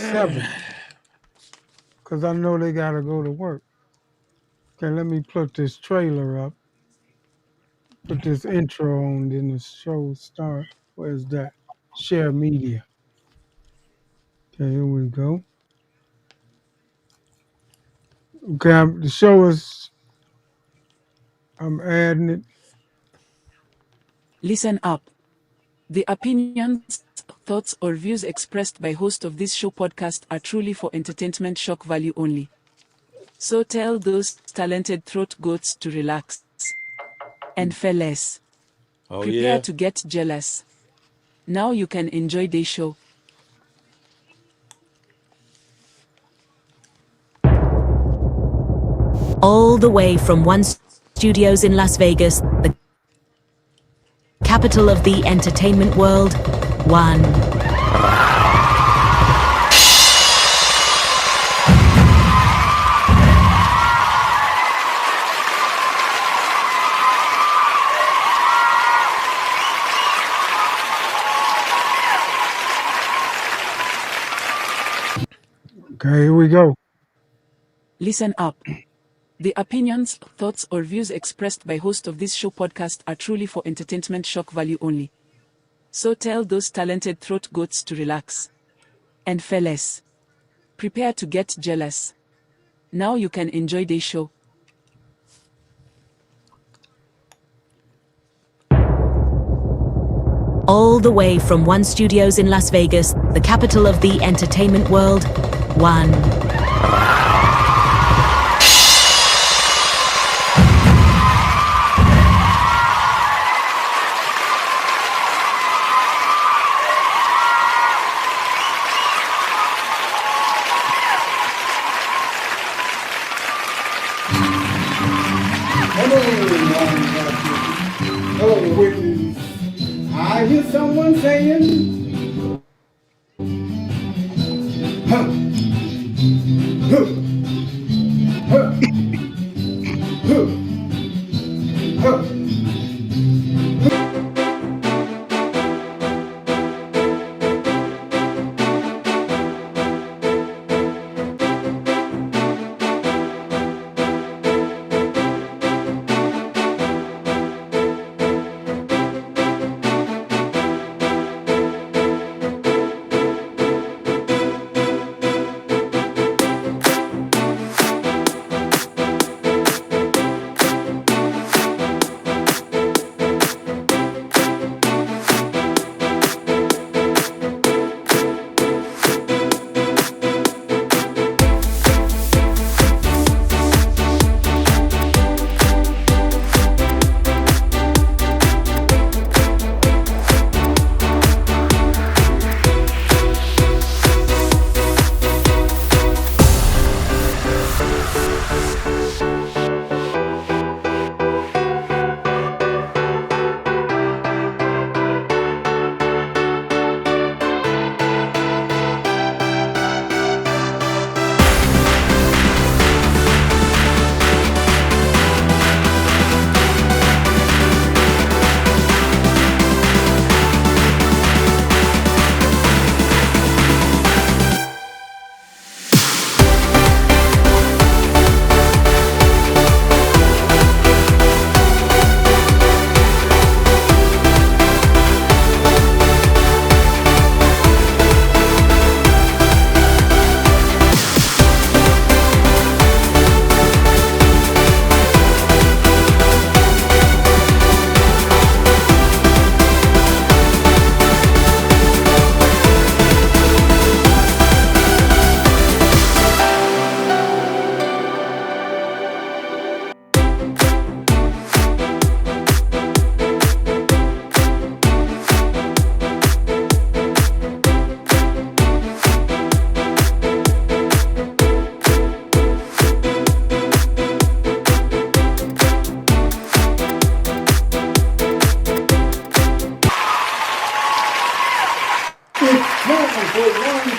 7 because I know they got to go to work. Okay, let me put this trailer up, put this intro on, then the show start. Where's that? Share media. Okay, here we go. Okay, the show is, I'm adding it. Listen up. The opinions, thoughts, or views expressed by host of this show podcast are truly for entertainment shock value only. So tell those talented throat goats to relax. And fellas, Oh prepare yeah. to get jealous. Now you can enjoy the show. All the way from One Studios in Las Vegas, the capital of the entertainment world, One. Okay, here we go. Listen up. The opinions, thoughts, or views expressed by host of this show podcast are truly for entertainment shock value only. So tell those talented throat goats to relax. And fellas, prepare to get jealous. Now you can enjoy the show. All the way from One Studios in Las Vegas, the capital of the entertainment world, One. Hello, Whitney. I hear someone saying, huh, huh, huh, huh, huh.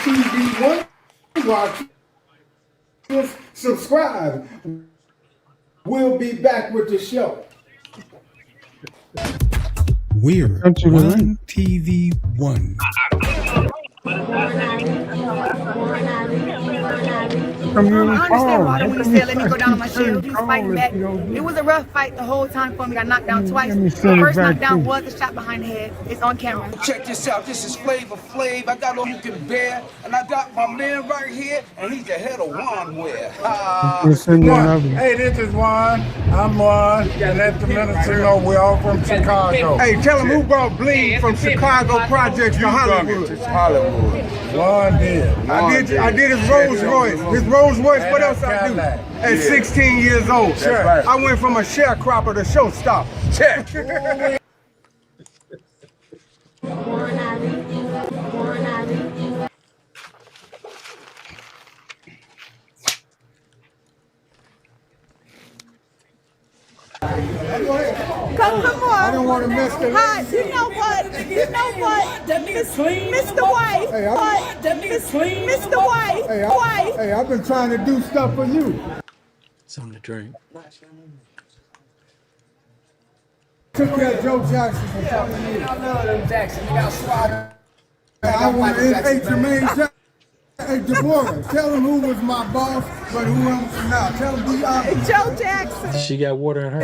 TV1 watch, subscribe. We'll be back with the show. We're Country One TV1. community I understand call. Ryder How when he can you said, let me go down on my shield. He was call fighting if back. you don't do It it? was a rough fight the whole time for me. Got knocked down twice. Let me The send it first back to knockdown you. was the shot behind the head. It's on camera. Check this out, this is Flavor Flav. I got all you can bear, and I got my man right here, and he's the head of Wanware. Just send you Juan, another one. hey, this is Juan. I'm Juan, and let the minutes know we're all from Chicago. Hey, tell him who brought Bleed from Chicago projects to Hollywood. It's Hollywood. Juan did. I did his Rolls Royce. His Rolls Royce, what else I do? At 16 years old. Sure. Right. I went from a sharecropper to showstopper. Check. Come on. I don't want to miss the Hi, you know what? Mr. White. Hey, Mr. White. Hey, I've been trying to do stuff for you. Something to drink. Took care of Joe Jackson for talking to you. I love them Jackson. They got swag. I want to hey, Jermaine Jackson. Hey, Deborah, tell him who was my boss, but who am now. Tell him be honest. Joe Jackson. She got water in her. I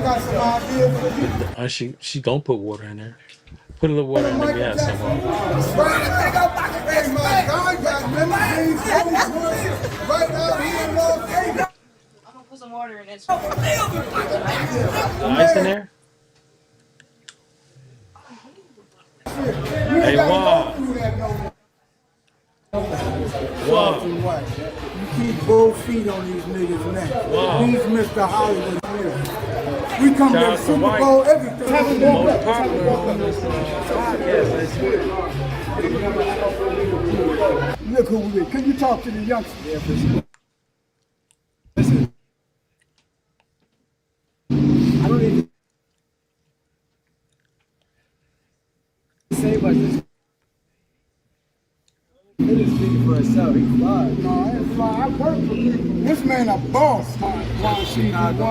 got some ideas for you. She gonna put water in there. Put a little water in there. We have some. Hey, my God, got limousines, right out here in Las Vegas. I'm gonna put some water in it. Ice in there? Hey, Juan. Juan. You keep both feet on these niggas' neck. Wow. He's Mr. Hollywood. We come to the Jonathan Super White. Bowl, everything. Most popular on this podcast. Look who we with. Can you talk to the youngsters? Yeah, for sure. Listen. I don't need to say much. It is speaking for itself. He flies. No, I ain't fly. I work for him. This man a boss. Chicago.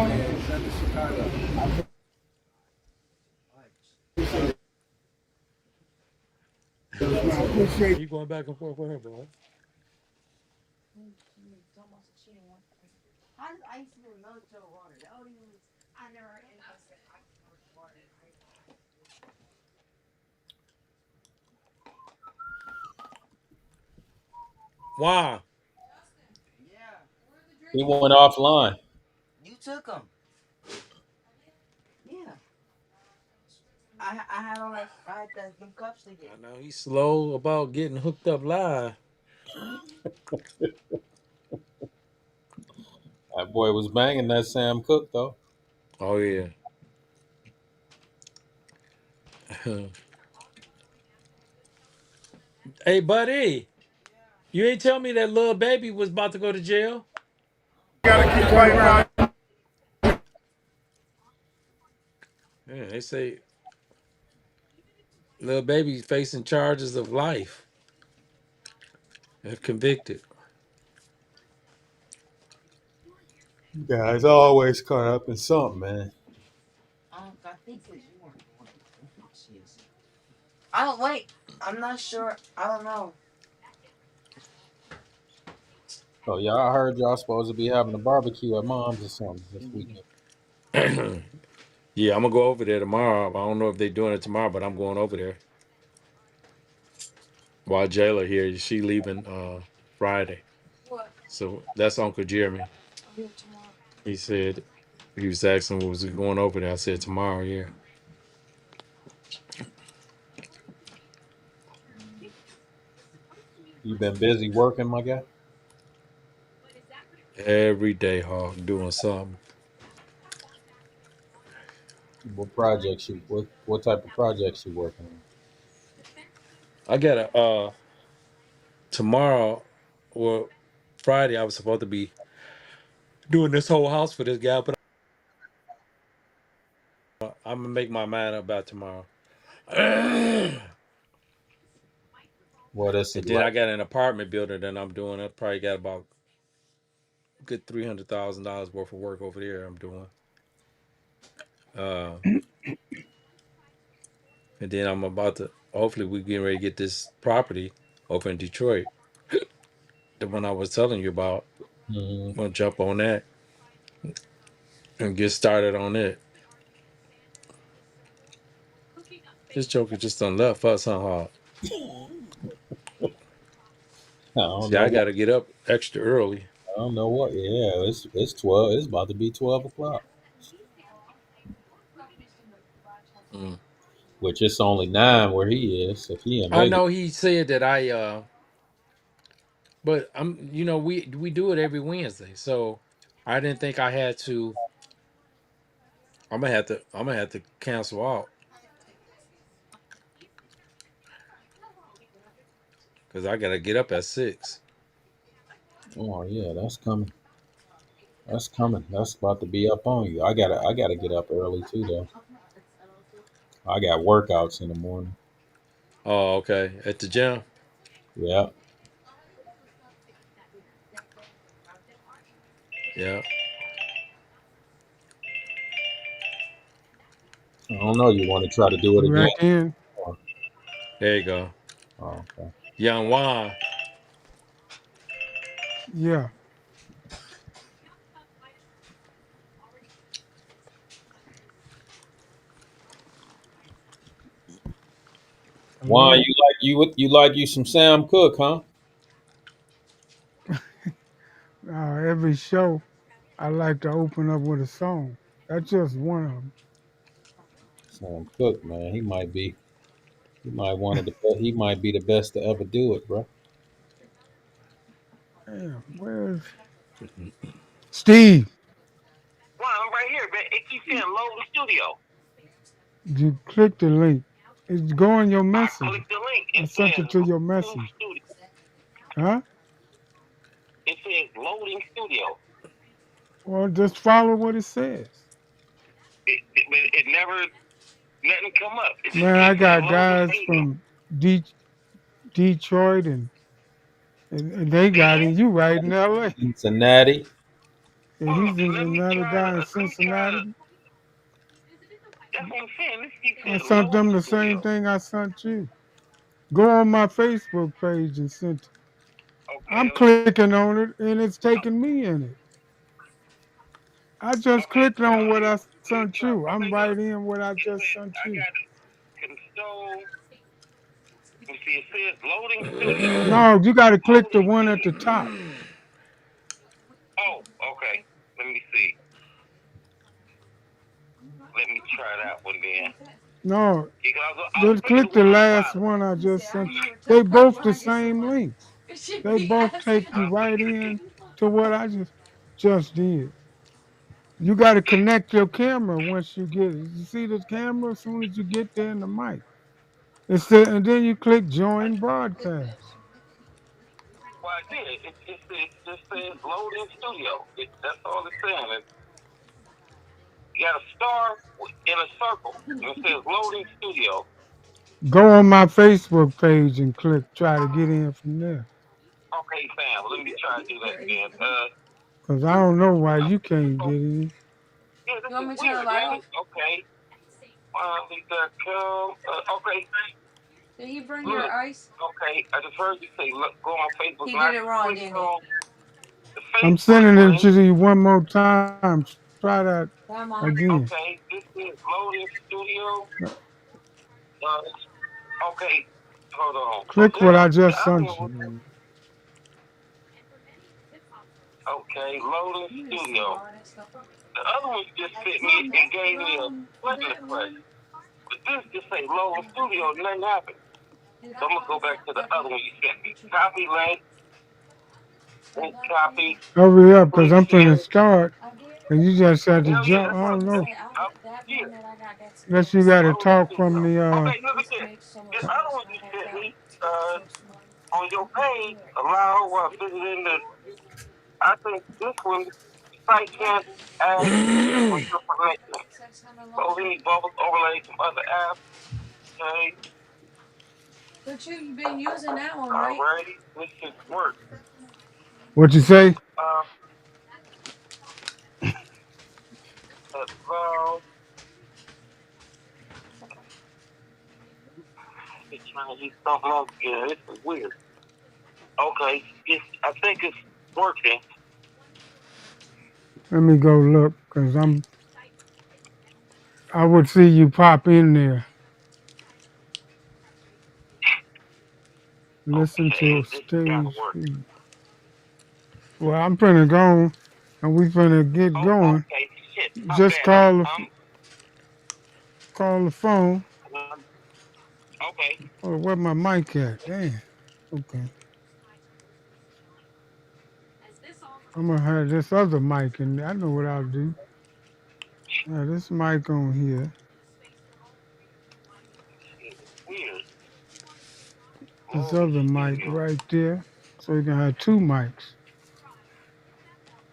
You going back and forth with her, bro? How does ice even melt your water? That don't even. I never heard anybody say ice melts water. Wow. Yeah, He went offline. you took them. Yeah, I had all that. I had them cups to get. I know he's slow about getting hooked up live. That boy was banging that Sam Cooke though. Oh yeah. Hey, buddy, you ain't tell me that little baby was about to go to jail. Gotta keep fighting right. Yeah, they say little baby facing charges of life if convicted. You guys always caught up in something, man. I think it's you weren't the one. I don't wait. I'm not sure. I don't know. Oh yeah, I heard y'all supposed to be having a barbecue at mom's or something this weekend. Yeah, I'm gonna go over there tomorrow. I don't know if they're doing it tomorrow, but I'm going over there. While Jayla here, she leaving Friday. What? So that's Uncle Jeremy. I'm here tomorrow. He said he was asking was he going over there. I said tomorrow, yeah. You been busy working, my guy? Every day, Hawk, doing something. What projects you what type of projects you working on? I got a tomorrow or Friday I was supposed to be doing this whole house for this guy, but I'm gonna make my mind up about tomorrow. And What is it then I like? got an apartment building that I'm doing. I probably got about good $300,000 worth of work over there I'm doing. And then I'm about to hopefully we getting ready to get this property over in Detroit. the one I was telling you about. Mm-hmm. I'm gonna jump on that and get started on it. This Joker just done left us, huh? I don't See, know I what. gotta get up extra early. I don't know what. Yeah, it's 12. It's about to be 12 o'clock. Mm. Which it's only 9 where he is. If he in I Vegas, know he said that but we do it every Wednesday, so I didn't think I had to. I'm gonna have to cancel out because I gotta get up at 6. oh yeah, that's coming. That's coming. That's about to be up on you. I gotta get up early too though. I got workouts in the morning. Oh, okay. At the gym. Yeah. Yeah. I don't know. You want to try to do it You again? back in? Or- There you go. Oh, okay. Young Juan. Yeah. Juan, Hello. you like you some Sam Cooke, huh? Every show, I like to open up with a song. That's just one of them. Sam Cooke, man, he might one of the he might be the best to ever do it, bro. Damn, where's Steve? Well, I'm right here, man. It keeps saying load the studio. You click the link. It's going your I message. clicked the link. I It sent it says to your loading message. studio. Huh? It says loading studio. Well, just follow what it says. It never, nothing come up. It just Man, I keeps saying got loading guys studio. from Detroit and they got it. You right in LA. Cincinnati. And Hold he's up. in Let me another try to, guy in that's Cincinnati. what I'm saying. This keeps I saying sent them loading the same studio. thing I sent you. Go on my Facebook page and send it. I'm Okay. clicking on it and it's taking me in it. I just Okay. clicked on what I Let me sent try. you. I'm Okay, right look. in what I It just says, sent I you. got it. Control. You see, it says loading studio. No, you got to click the Loading one at the studio. top. Oh, okay. Let me see. Let me try that one then. No, Because I was just thinking click the the one on the last bottom. one I just sent you. They both the same link. They both take you right in to what I just did. You got to connect your camera once you get it. You see the camera as soon as you get there in the mic. And then you click join broadcast. Well, I did. It just says loading studio. That's all it's saying. You got a star in a circle, and it says loading studio. Go on my Facebook page and try to get in from there. Okay, fam. Let me try to do that then. Because I don't know why you can't get in. Yeah, this is weird, man. Okay. Okay. Did he bring Look. your ice? Okay. I just heard you say, look, go on Facebook. He And I did it wrong, clicked didn't he? on the I'm Facebook sending it link. to you one more time. Try that Come on. again. Okay. This is loading studio. Okay. Hold on. Oh, Click what damn. I The just other sent one was you. okay. Loading You just see studio. all that stuff. The other one just sent me. Mom, It that's gave me a wrong. button to That press. one. But this just say loading studio. Nothing happened. So I'm gonna go back to the other one you sent me. Copy link. Link copy. Hurry up, because Click I'm finna here. start. And you just had to Hell yeah, jump. that's I what don't that's know. up here. Unless you got to Loading talk from studio. the, Okay, look at this. This other one you sent me, on your page, allow visiting the I think this one site can't add for your permission. So any bubbles overlay from other apps. Okay. But you've been using that one, right? Alrighty. This should work. what you say? Uh allow it's trying to do something else again. This is weird. Okay, it's I think it's working. Let me go look, cause I would see you pop in there. Listen Okay, to this gotta stage work. feed. Well, I'm finna go, and we finna get Oh, going. okay, shit. My Just bad. call the phone. Okay. Oh, where my mic at? Damn. Okay. I'm gonna have this other mic in there. I know what I'll do. This mic on here. Weird. This Log other in mic studio. right there. So you can have two mics.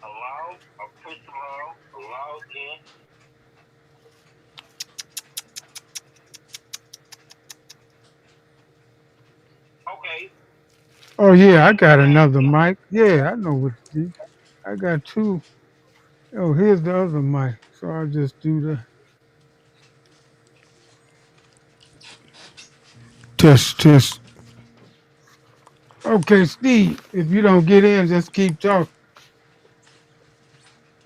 Allow. I push allow. Allow in. Okay. Oh yeah, I got another mic. Yeah, I know what to do. I got two. Oh, here's the other mic. So I'll just do the test, test. Okay, Steve, if you don't get in, just keep talking.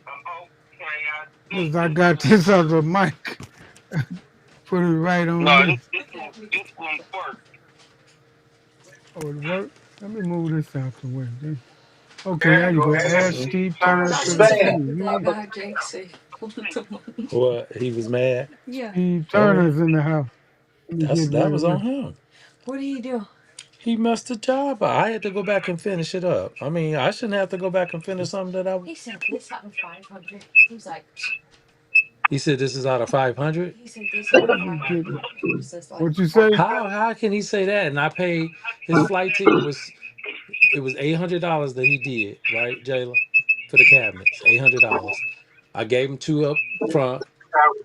Okay. I think Because I this got one. this other mic. Put it right on No, this. this one works. Oh, it worked? Let me move this out the way. Then. Okay, There there you you go. go. And Add Steve Steve Turner Turner to the band. queue. That Yeah. guy Jake said, pull the money. What? He was mad. Yeah. Steve Oh, Turner's in the house. Let me get that rid was of on this. him. What did he do? He messed the job up. I had to go back and finish it up. I mean, I shouldn't have to go back and finish something that I. He said this out of 500. He was like, He said this is out of 500. he said this out of Let me get 500. it. He was just like, What you say? How can he say that? And I paid his flight ticket was $800 that he did, right, Jayla, for the cabinets, $800. I gave him two up front.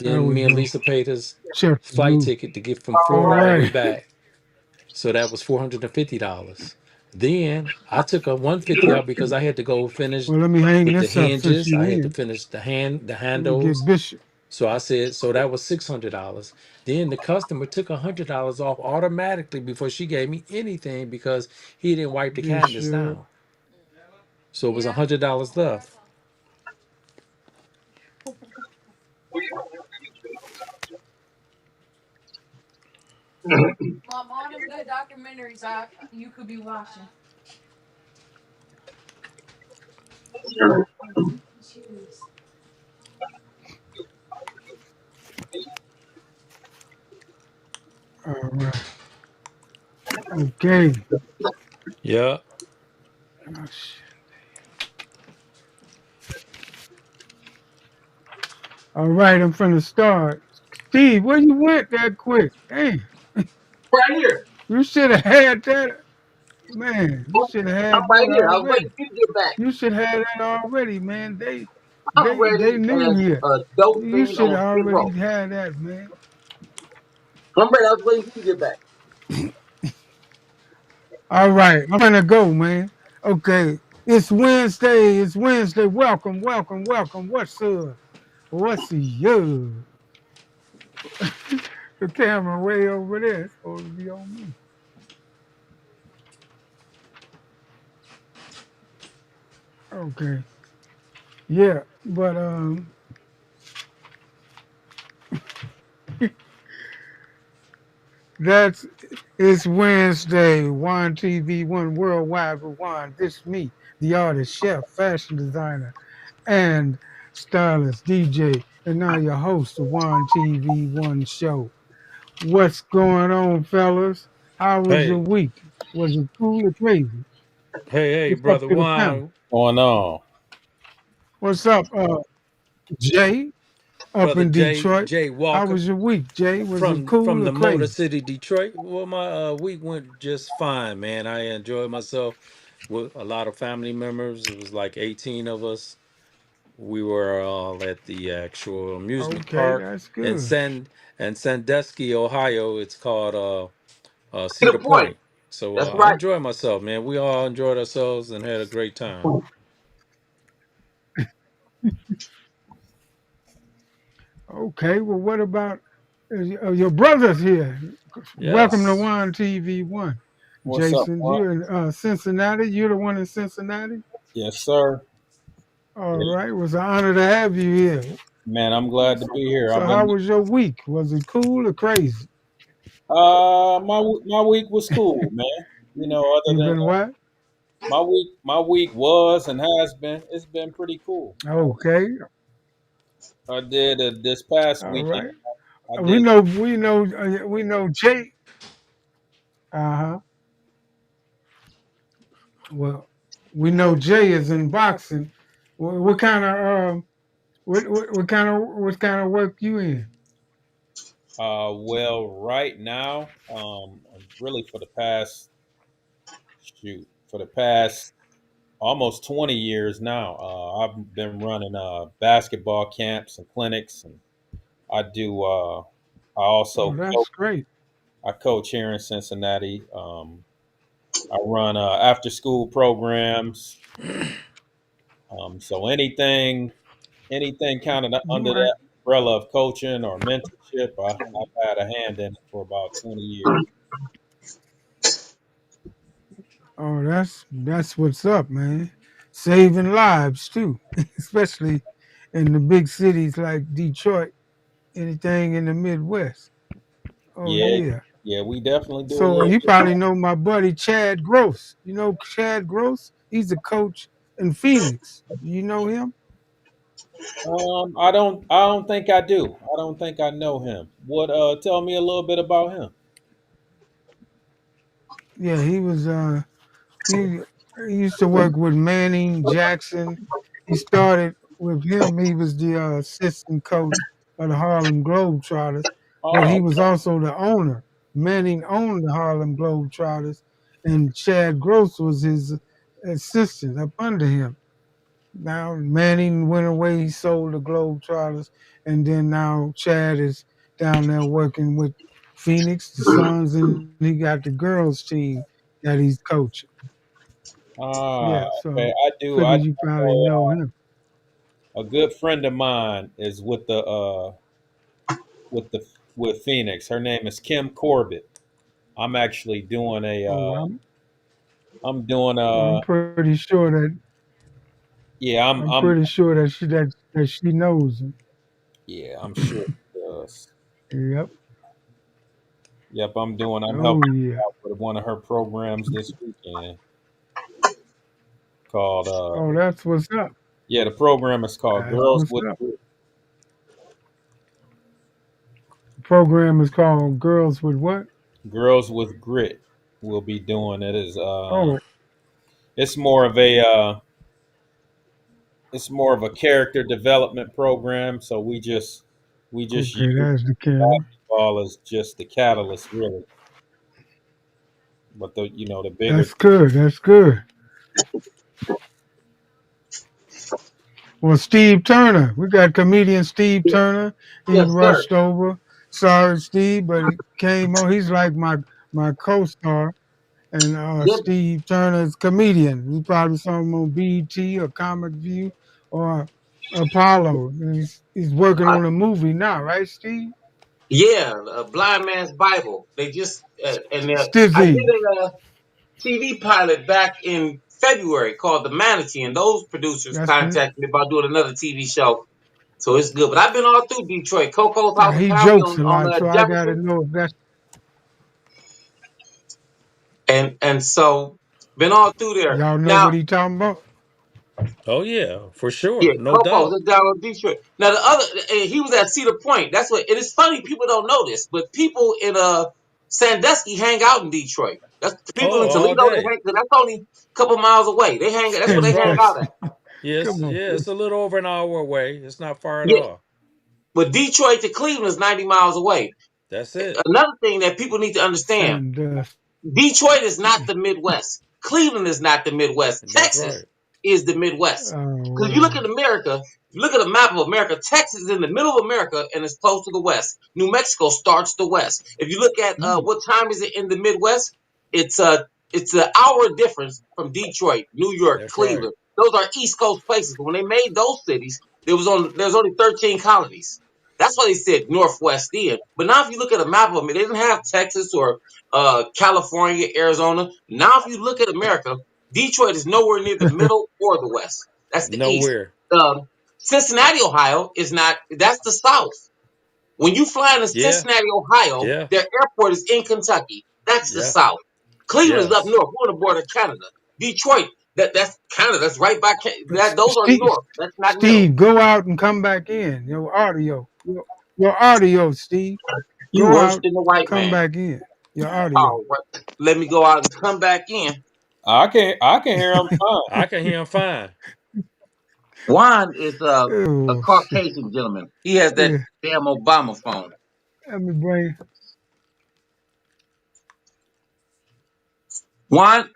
There Then we me and go. Lisa paid his Check the flight move. ticket to get from All Florida all the way right. back. So that was $450. Then I took a 150 out because I had to go finish Well, let me hang with the this up since hinges. you I had to in. finish the Let me get handles. Bishop. So I said, so that was $600. Then the customer took $100 off automatically before she gave me anything because he didn't wipe the cabinets Bishop. down. So it was $100 left. Mom, all them good documentaries you could be watching. Jeez. All right. Okay. Yeah. Oh, shit. All right, I'm finna start. Steve, where you went that quick? Damn. Right here. You should have had that. Man, you should have I'm had right that here. I was waiting already. for you to get back. You should have that already, man. They I'm they ready they new as here. a dope You fiend should on have Skid already Row. had that, man. I'm ready. I was waiting for you to get back. All right, I'm gonna go, man. Okay. It's Wednesday. It's Wednesday. Welcome, welcome, welcome. What's up? What's up? The camera way over there. It's supposed to be on me. Okay. Yeah, but that's it's Wednesday. One TV, one worldwide with one. This me, the artist, chef, fashion designer, and stylist, DJ, and now your host of One TV, One Show. What's going on, fellas? How was your Hey, week? Was it cool or crazy? hey, What's up brother to the panel? Juan, Going on. What's up, Jay, up brother in Detroit? Jay How Walker was your week, Jay? Was it from cool or the Motor crazy? City, Detroit. Well, my week went just fine, man. I enjoyed myself with a lot of family members. It was like 18 of us. We were all at the actual amusement Okay, park that's in good. Sandusky, Ohio. It's called To Cedar the point. Point. So That's I right. enjoyed myself, man. We all enjoyed ourselves and had a great time. Okay, well, what about your brothers here? Welcome to Yes. One TV One. What's up, Jason. Juan? You in Cincinnati? You're the one in Cincinnati? Yes, sir. All Yeah. right. It was an honor to have you here. Man, I'm glad to be here. So I've how been was your week? Was it cool or crazy? my week was cool, man. You know, other You than been what? my week was and has been, it's been pretty cool. Okay. I did this past All weekend. right. I We did. know we know Jay. Uh-huh. Well, we know Jay is in boxing. What kind of what kind of work you in? Well, right now, really for the past almost 20 years now, I've been running basketball camps and clinics, and I do. I Oh, also that's great. I coach here in Cincinnati. I run after school programs. So anything kind of All under right. that umbrella of coaching or mentorship, I've had a hand in it for about 20 years. Oh, that's what's up, man. Saving lives too, especially in the big cities like Detroit. Anything in the Midwest. Oh Yeah, yeah. yeah, we definitely do a So little you bit. probably know my buddy Chad Gross. You know Chad Gross? He's a coach in Phoenix. You know him? I don't think I do. I don't think I know him. What? Tell me a little bit about him. Yeah, he used to work with Manning Jackson. He started with him. He was the assistant coach of the Harlem Globetrotters, but he Oh, was also the owner. Manning owned the Harlem Globetrotters, and Chad Gross was his assistant up under him. Now Manning went away. He sold the Globetrotters, and then now Chad is down there working with Phoenix, the Suns, and he got the girls team that he's coaching. Yeah, okay. so I do. I figured you probably know know him. a good friend of mine is with the with Phoenix. Her name is Kim Corbett. I'm actually doing a. Oh, I'm doing I'm pretty sure that Yeah. I'm pretty sure that she knows him. Yeah. I'm sure. She does. Yep. Yep. I'm Oh helping yeah. out with one of her programs this weekend called. Oh, that's what's up. Yeah. The program is called That's Girls what's with up. Grit. The program is called Girls with what? Girls with Grit. We'll be doing it as Oh, it's more of a it's more of a character development program. So we just okay, use that's the camera. basketball as just the catalyst, really. But the bigger. That's good. That's good. Well, Steve Turner, we got comedian Steve Turner. He Yes, sir. rushed over. Sorry, Steve, but he came on. He's like my co-star. And Yep. Steve Turner's comedian. You probably saw him on BET or Comic View or Apollo. He's working I, on a movie now, right, Steve? yeah, a blind man's Bible. They just I Stizzy. did a TV pilot back in February called The Manatee, and those producers That's contacted me about doing another TV show. So it's good. But I've been all through Detroit, Coco's now he Hospitality jokes a on lot, so I gotta Jefferson, know if that's and so been all through there. y'all know Now, what he talking about. Oh yeah, for yeah, sure, no Coco's doubt. is down on Detroit. Now the other, he was at Cedar Point. That's what. It is funny people don't know this, but people in Sandusky hang out in Detroit. That's the people Oh, in all Toledo. day. That's only a couple miles away. They hang. That's where That's they hang right. out at. Sandusky. Yes, Come on. yeah, it's a little over an hour away. It's not far at Yeah, all. but Detroit to Cleveland is 90 miles away. That's it. Another thing that people need to understand: Sandusky. Detroit is not the Midwest. Cleveland is not the Midwest. That's Texas right. is the Midwest. Oh Because if you look wow. at America, if you look at a map of America, Texas is in the middle of America and it's close to the West. New Mexico starts the West. If you look at Hmm. what time is it in the Midwest, it's an hour difference from Detroit, New York, That's right. Cleveland. Those are East Coast places. But when they made those cities, there's only 13 colonies. That's why they said Northwest then. But now if you look at a map of them, they didn't have Texas or California, Arizona. Now if you look at America, Detroit is nowhere near the middle or the west. That's the east. Nowhere. Cincinnati, Ohio is not. That's the south. When you fly into Yeah. Cincinnati, Ohio, Yeah. their airport is in Kentucky. That's the Yeah. south. Cleveland is up Yes. north. We're on the border of Canada. Detroit, that's Canada. That's right by those are Steve, north. That's not middle. Steve, go out and come back in. Your audio. Your audio, Steve. You Go worse out, than the white come man. back in. Your audio. Oh, right. Let me go out and come back in. I can hear him fine. I can hear him fine. Juan is a Oh, shit. Caucasian gentleman. He has that Yeah. damn Obama phone. Let me bring Juan,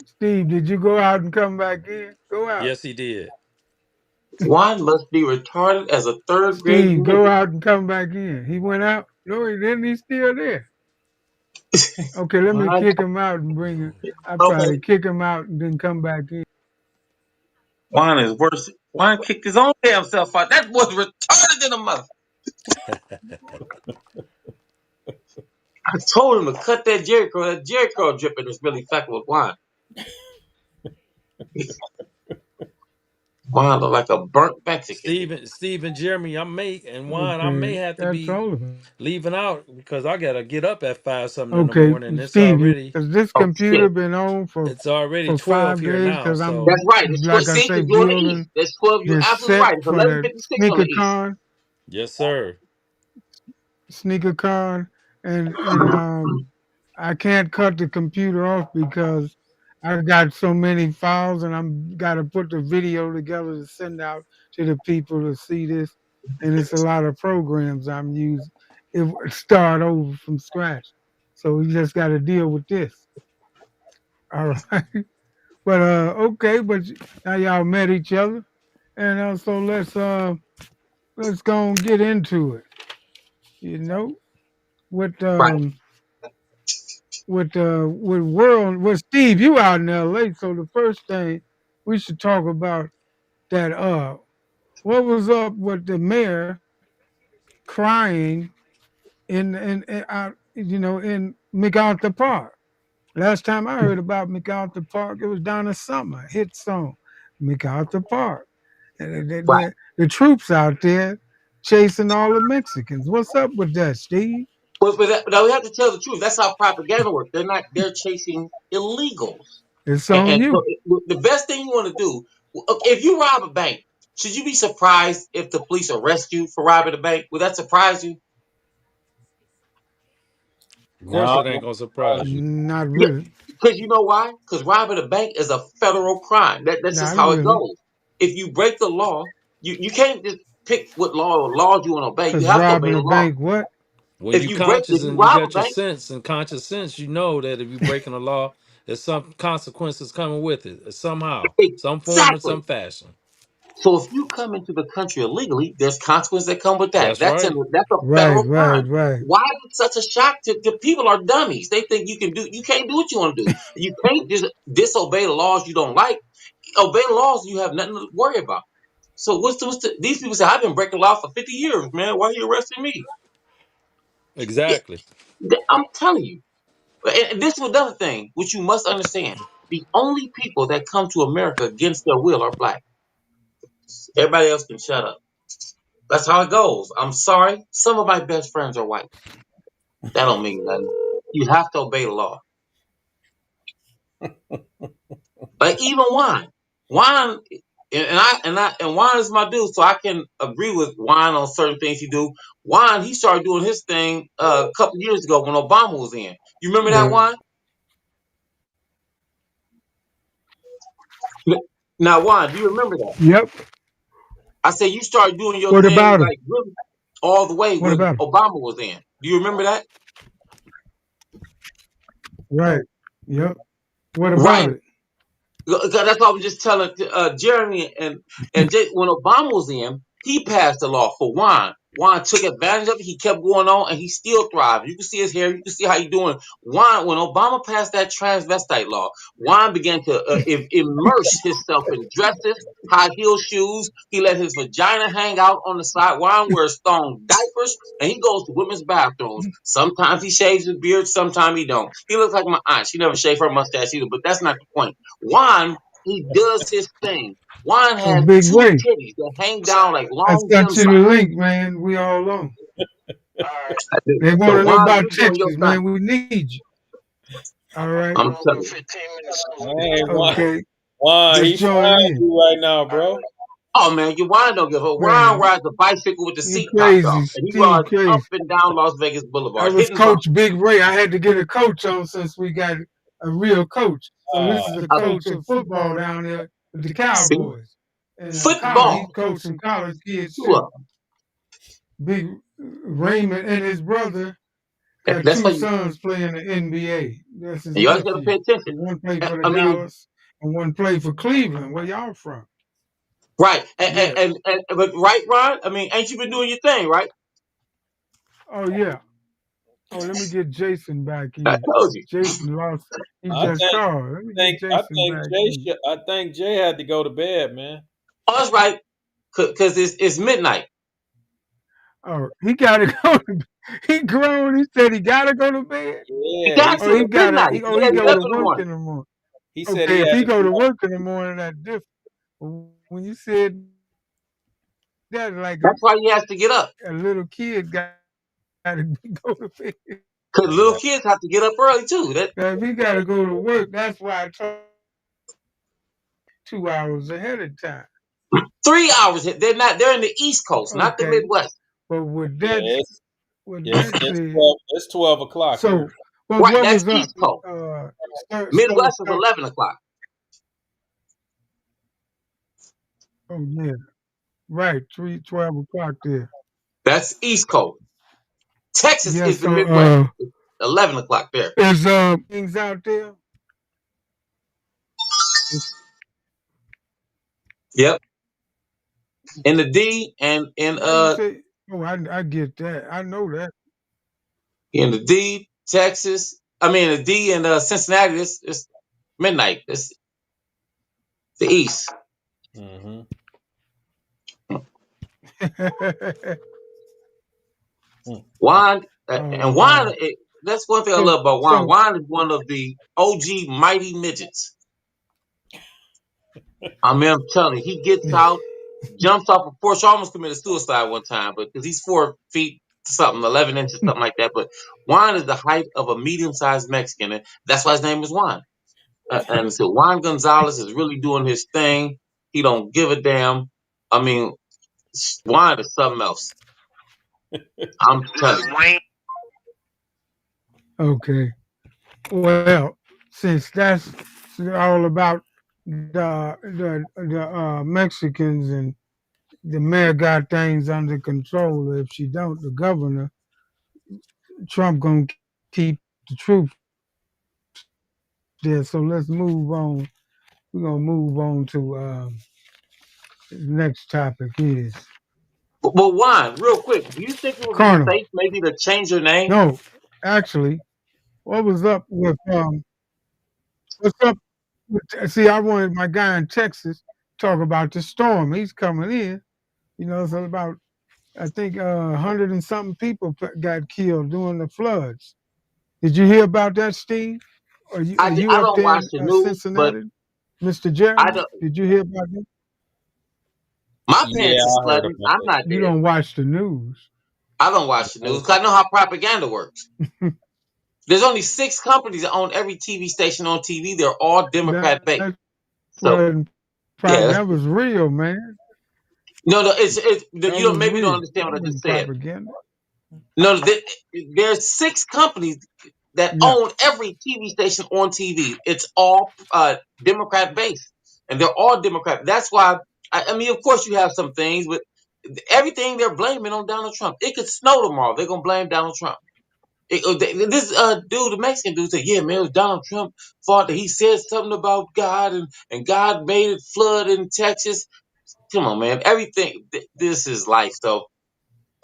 Steve. Did you go out and come back in? Go out. Yes, he did. Juan must be retarded as a third grade Steve, go nigga. out and come back in. He went out. No, he didn't. He's still there. Okay, let me Juan, kick him out and bring him. I okay. probably kick him out and then come back in. Juan is worse. Juan kicked his own damn self out. That boy's retarded in a mother. I told him to cut that Jerry curl. That Jerry curl dripping is really fucking with Juan. Juan look like a burnt Mexican. Steve and Jeremy, I may Okay, have to that's be all of it. leaving out because I gotta get up at 5 something in the Okay, morning. Steve, has this Oh computer shit. been on It's already for 12 5 here days? now. Because So I'm, That's right. It's like I see, say, because you're on the east. building That's 12. You're this absolutely set right. It's for the 11:56 on the east. yes, sir. Sneaker con, and I can't cut the computer off because I got so many files, and I'm got to put the video together to send out to the people to see this, and it's a lot of programs I'm using. It would start over from scratch, so we just got to deal with this. All right, but okay, but now y'all met each other, and so let's go and get into it. You know, with Right. with Steve, you out in LA, so the first thing we should talk about that what was up with the mayor crying in MacArthur Park. Last time I heard about MacArthur Park, it was Donna Summer hit song, MacArthur Park. And Right. the troops out there chasing all the Mexicans. What's up with that, Steve? But now we have to tell the truth. That's how propaganda works. They're chasing illegals. It's And, on and so you. the best thing you want to do, if you rob a bank, should you be surprised if the police arrest you for robbing a bank? Would that surprise you? Of course, No, it ain't gonna surprise you. Not Yeah, really. because you know why? Because robbing a bank is a federal crime. That's just Not how it really. goes. If you break the law, you can't just pick what laws you want to obey. You Because have to obey robbing the a law. bank, what? When If you if conscious you and you rob a got your bank, sense and conscious sense, you know that if you breaking the law, there's some consequences coming with it somehow, some form or some exactly. fashion. So if you come into the country illegally, there's consequences that come with that. That's right. That's a Right, federal right, crime. right. Why is it such a shock to people are dummies? They think you can't do what you want to do. You can't just disobey the laws you don't like. Obey the laws you have nothing to worry about. So these people say I've been breaking law for 50 years, man. Why are you arresting me? Yeah, Exactly. I'm telling you. And this is another thing which you must understand. The only people that come to America against their will are black. Everybody else can shut up. That's how it goes. I'm sorry. Some of my best friends are white. That don't mean nothing. You have to obey the law. Like even Juan, and Juan is my dude, so I can agree with Juan on certain things he do. Juan, he started doing his thing a couple years ago when Obama was in. You remember that, Yeah. Juan? Now, Juan, do you remember that? Yep. I said you started doing your What thing about him? like really all the way What when about him? Obama was in. Do you remember that? Right. Yep. What Right. about it? That's why I'm just telling Jeremy and Jay, when Obama was in, he passed a law for Juan Juan took advantage of it. He kept going on, and he still thrived. You can see his hair. You can see how he's doing. Juan, when Obama passed that transvestite law, Juan began to immerse himself in dresses, high heel shoes. He let his vagina hang out on the side. Juan wears thong diapers, and he goes to women's bathrooms. Sometimes he shaves his beard, sometimes he don't. He looks like my aunt. She never shaved her mustache either, but that's not the point. Juan, he does his thing. Juan Oh, has Big 2 Ray. titties that hang down like I long sent gym you the socks. link, man. We all on. They want So to know Juan, about you doing your Texas, thing. man. We need you. All right. I'm telling you. Hey, Juan, Okay. Juan, Just he join flying in. you right now, bro. Oh man, your Juan don't give a fuck. Juan Man, rides a bicycle with the you seat popped crazy, off, and he Steve, rides up crazy. and down Las Vegas That Boulevard, was hitting bumps. Coach Big Ray. I had to get a coach on since we got a real coach. So this is the coach of football down there with the Cowboys. And college, he's Football. coaching college kids 2 too. of them. Big Raymond and his brother got That's 2 why you, sons playing the NBA. That's his and you always gotta pay nephew. attention. One played for the I mean, Dallas and one played for Cleveland. Where y'all from? right? Yeah. And but right, Ron. I mean, ain't you been doing your thing, right? Oh yeah. Oh, let me get Jason back I in. told you. Jason lost. He I just think, called. Let me get I Jason think back Jay in. should, I think Jay had to go to bed, man. Oh, that's right. Cause it's midnight. Oh, he gotta go. He grown. He said he gotta go to bed. He Yeah, got he to. Oh, he It's said, gotta. midnight. He, He he had to go get up to in the work morning. in the morning. he said Okay, he if had he to go be to up. work in the morning, that's different. When you said that, like That's why he has to get up. a little kid got to go to bed. Cause little Yeah. kids have to get up early too. Now, if he got to go to work, that's why I told 2 hours ahead of time. 3 hours. They're not. They're in the East Coast, not the Okay, Midwest. but with Yeah, that, it's, with it's, that it's, said, 12, it's 12 o'clock so here. well, Right. what That's was up? East Coast. Stove Midwest is 11 o'clock. Oh yeah, right. 12 o'clock there. That's East Coast. Texas Yeah. is the So Midwest. 11 o'clock there. is things out there? Yep. In the D and Why you say? Oh, I get that. I know that. in the D, Texas. I mean the D and Cincinnati. It's midnight. It's the East. Mm-hmm. Juan Oh, and Juan. wow. That's one thing I So love about Juan. so Juan is one of the OG mighty midgets. I mean, I'm telling you, he gets out, jumps off a porch, almost committed suicide one time, but because he's 4 feet something, 11 inches, something like that. But Juan is the height of a medium-sized Mexican, and that's why his name is Juan. And so Juan Gonzalez is really doing his thing. He don't give a damn. I mean, Juan is something else. I'm telling you. okay. Well, since that's all about the Mexicans and the mayor got things under control. If she don't, the governor Trump gonna keep the troops there. So let's move on. We're gonna move on to the next topic is But Juan, real quick, do you think it would be Colonel. safe maybe to change your name? No, actually, what was up with what's up? See, I wanted my guy in Texas talk about the storm. He's coming in. You know, it's about I think 100 and something people got killed during the floods. Did you hear about that, Steve? Are you I up don't there watch in the news, but Cincinnati, Mr. I Jeremy? don't. Did you hear about that? My Yeah, pants is I heard flooding. about I'm that. not You there. don't watch the news. I don't watch the news because I know how propaganda works. There's only 6 companies that own every TV station on TV. They're all Democrat based. That So yeah, that was real, man. no, it's That you don't was maybe you don't real. understand That what I just wasn't said. propaganda. No, there's 6 companies that Yeah. own every TV station on TV. It's all Democrat based, and they're all Democrat. That's why I mean, of course, you have some things, but everything they're blaming on Donald Trump. It could snow tomorrow. They're gonna blame Donald Trump. This dude, the Mexican dude, said, "Yeah, man, it was Donald Trump fault that he said something about God and God made it flood in Texas." Come on, man. Everything. This is life, though.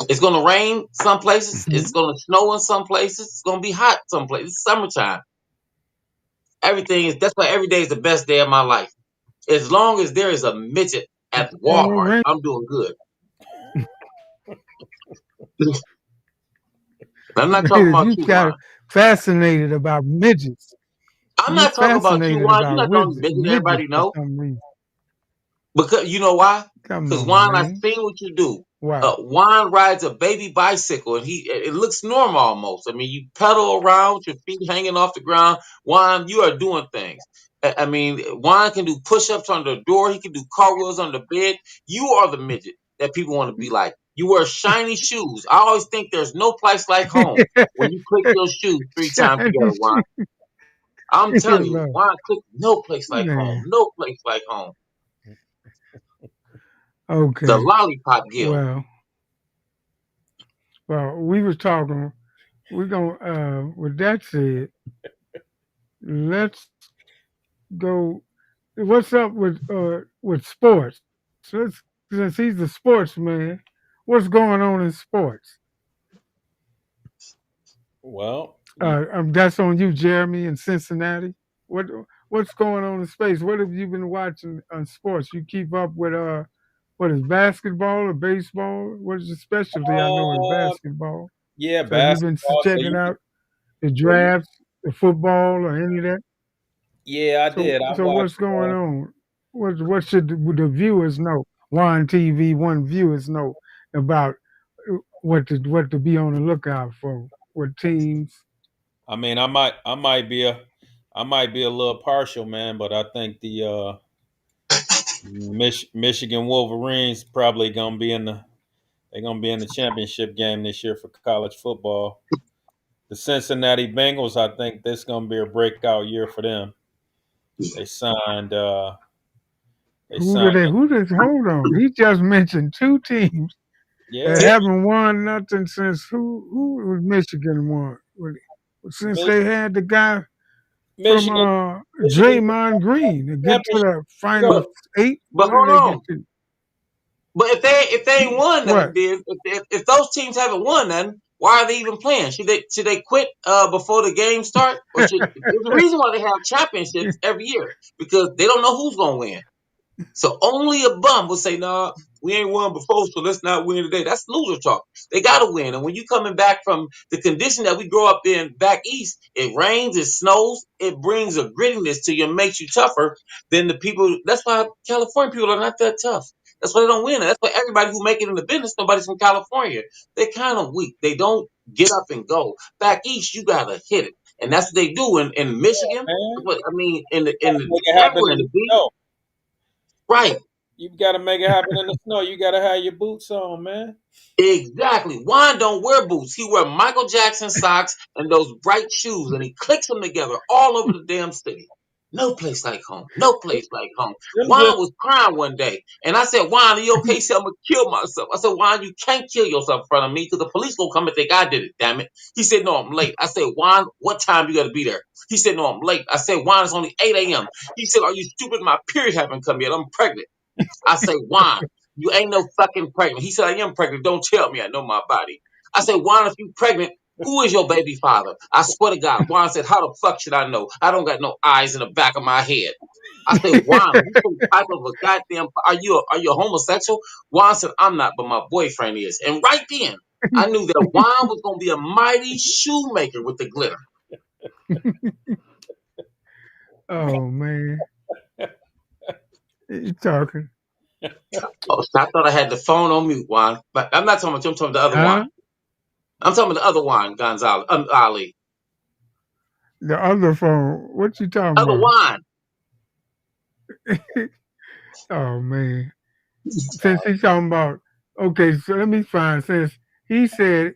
It's going to rain some places. It's going to snow in some places. It's going to be hot some places. It's summertime. That's why every day is the best day of my life. As long as there is a midget at Ain't no Walmart, rain. I'm doing good. I'm not talking about You you, got Juan. fascinated about midgets. I'm You not talking about you, fascinated Juan. You're about not the only midget midgets everybody for know. some reason. Because you know why? Come Because on, Juan, I've man. seen what you do. Why? Juan rides a baby bicycle, and it looks normal almost. I mean, you pedal around with your feet hanging off the ground. Juan, you are doing things. I mean, Juan can do push-ups under the door. He can do cartwheels on the bed. You are the midget that people want to be like. You wear shiny shoes. I always think there's no place like home when you click your shoes 3 times Shiny together, Juan. shoe. I'm You telling you, know, Juan, click no place like home. man. No place like home. The Okay. lollipop guild. Well, we was talking. We're gonna. With that said, let's go. What's up with sports? Since he's a sportsman, what's going on in sports? Well, That's on you, Jeremy, in Cincinnati. What's going on in space? What have you been watching on sports? You keep up with what is basketball or baseball? What is your specialty? I know is uh, basketball. yeah, So have you been basketball. So checking you, out the well, you, drafts, the football, or any of that? yeah, I So did. I so watched. what's going on? What should the viewers know? One TV, one viewers know about what to be on the lookout for. What teams? I mean, I might be a little partial, man, but I think the Michigan Wolverines probably gonna be in the they're gonna be in the championship game this year for college football. The Cincinnati Bengals, I think this gonna be a breakout year for them. They signed. They Who do signed. they? Who does? Hold on. He just mentioned two teams that Yeah, haven't won nothing since who was Michigan won? Since Mich- they had the guy from Michigan. Michigan Draymond Green to get to championship. the You final go. But eight. but What did hold they get on. to? But if they ain't won nothing, What? then if those teams haven't won nothing, why are they even playing? Should they quit before the game start? Or there's a reason why they have championships every year because they don't know who's gonna win. So only a bum will say, "Nah, we ain't won before, so let's not win today." That's loser talk. They got to win. And when you coming back from the condition that we grow up in back east, it rains, it snows, it brings a grittiness to you and makes you tougher than the people. That's why California people are not that tough. That's why they don't win. That's why everybody who make it in the business, nobody's from California. They're kind of weak. They don't get up and go. Back east, you gotta hit it, and that's what they do in Michigan. Man, But I mean, make it happen everywhere in in the the beach, snow. right? You got to make it happen in the snow. You got to have your boots on, man. Exactly. Juan don't wear boots. He wear Michael Jackson socks and those bright shoes, and he clicks them together all over the damn city. No place like home. No place like home. Them Juan just was crying one day, and I said, "Juan, are you okay?" He said, "I'm gonna kill myself." I said, "Juan, you can't kill yourself in front of me because the police gonna come and think I did it. Damn it." He said, "No, I'm late." I said, "Juan, what time you gotta be there?" He said, "No, I'm late." I said, "Juan, it's only 8 a.m." He said, "Are you stupid? My period haven't come yet. I'm pregnant." I say, Juan, you ain't no fucking pregnant. He said, I am pregnant. Don't tell me I know my body. I said, Juan, if you pregnant, who is your baby father? I swear to God. Juan said, how the fuck should I know? I don't got no eyes in the back of my head. I said, Juan, you some type of a goddamn, are you a homosexual? Juan said, I'm not, but my boyfriend is. And right then, I knew that Juan was going to be a mighty shoemaker with the glitter. Oh man, you talking? Oh, so I thought I had the phone on mute, Juan. But I'm not talking about you. I'm talking about the other Huh? Juan. I'm talking about the other Juan Gonzalez, Ali. The other phone? What you talking Other about? Juan. Oh man, since he's talking about okay, so let me find. Since he said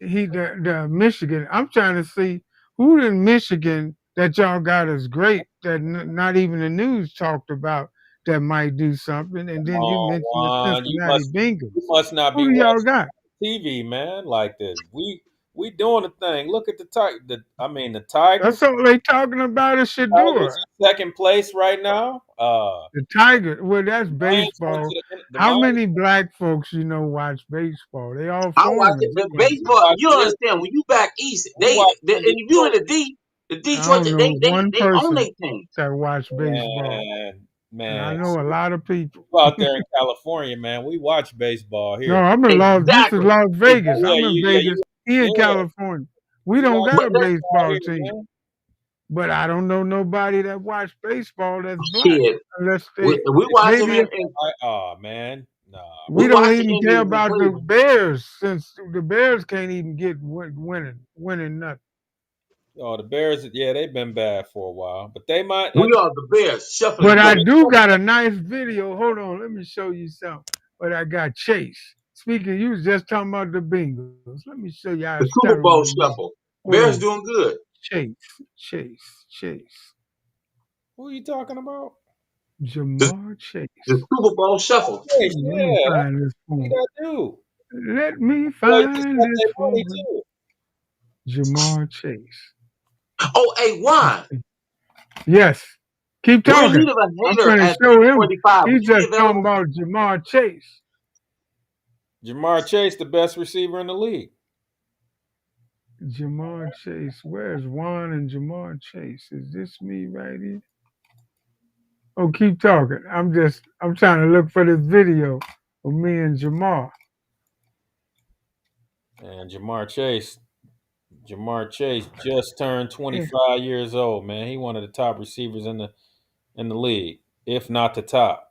the Michigan, I'm trying to see who in Michigan that y'all got is great that not even the news talked about that might do something, and then you mentioned the on, Cincinnati you Bengals. must not Who be do y'all watching got? TV, man, like this. We doing the thing. Look at the Tigers. The Tigers. That's all they talking about is Shador. Tigers in second place right now. The Tiger. Well, that's Lions went baseball. to the How Lions. many black folks watch baseball? They all I watch foreigners. it, but baseball. You don't understand when you back east, We they watch and if you in the I Detroit, don't they know they one they own person their team. that watch baseball. And I Man, know a lot of people. out there in California, man, we watch baseball No, here. I'm in this is Exactly. Las Vegas. Yeah, I'm in Vegas. He in yeah. California. We We don't watch got a But baseball here, team. man. But I don't know nobody that watch baseball that's black. shit, Unless we they watch them maybe Man, nah. we we don't watch the even care Indians in about the Cleveland. Bears since the Bears can't even get winning nothing. Oh, the Bears, yeah, they've been bad for a while, but they might. We are the Bears, shuffling But I doors. do got a nice video. Hold on, let me show you something. But I got Chase. Speaking, you was just talking about the Bengals. Let me show you how The Super terrible Bowl they are. shuffle. Hold Bears on. doing good. Chase. Who are you talking about? Jamar Chase. The Super Bowl shuffle. Hey, Let me yeah, find this what phone. you gotta do? Let me Like, find just got this their money phone. too. Jamar Chase. Oh, hey, Juan. Yes. Keep We're in talking. need of a I'm hater going to at show him. 45. He's Would you be just talking available? about Jamar Chase. Jamar Chase, the best receiver in the league. Jamar Chase. Where's Juan and Jamar Chase? Is this me right here? Oh, keep talking. I'm trying to look for this video of me and Jamar. And Jamar Chase just turned 25 years old, man. He one of the top receivers in the league, if not the top.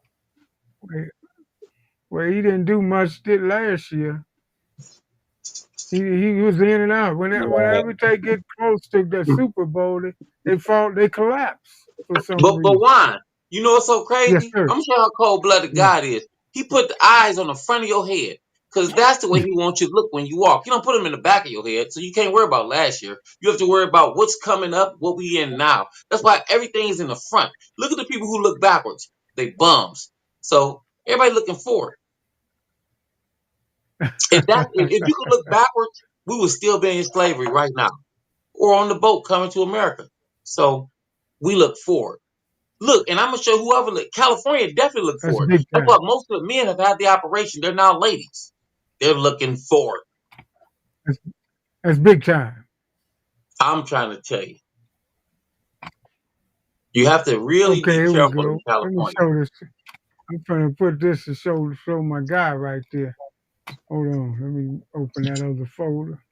Well, he didn't do much last year. He was in and out. Whenever they get close to the Super Bowl, they collapse for some But reason. Juan, you know what's so Yes, crazy? sir. I'm sure how cold-blooded Yeah. God is. He put the eyes on the front of your head. Because that's the way he wants you to look when you walk. He don't put them in the back of your head, so you can't worry about last year. You have to worry about what's coming up, what we in now. That's why everything is in the front. Look at the people who look backwards. They bums. So everybody looking forward. If you could look backwards, we would still be in slavery right now. Or on the boat coming to America. So we look forward. Look, and I'm gonna show whoever look. California definitely look That's forward. big That's time. why most of the men have had the operation. They're now ladies. They're looking forward. That's big time. I'm trying to tell you. You have to really Okay, be here we careful go. in Let me California. show this. I'm trying to put this to show my guy right there. Hold on. Let me open that other folder.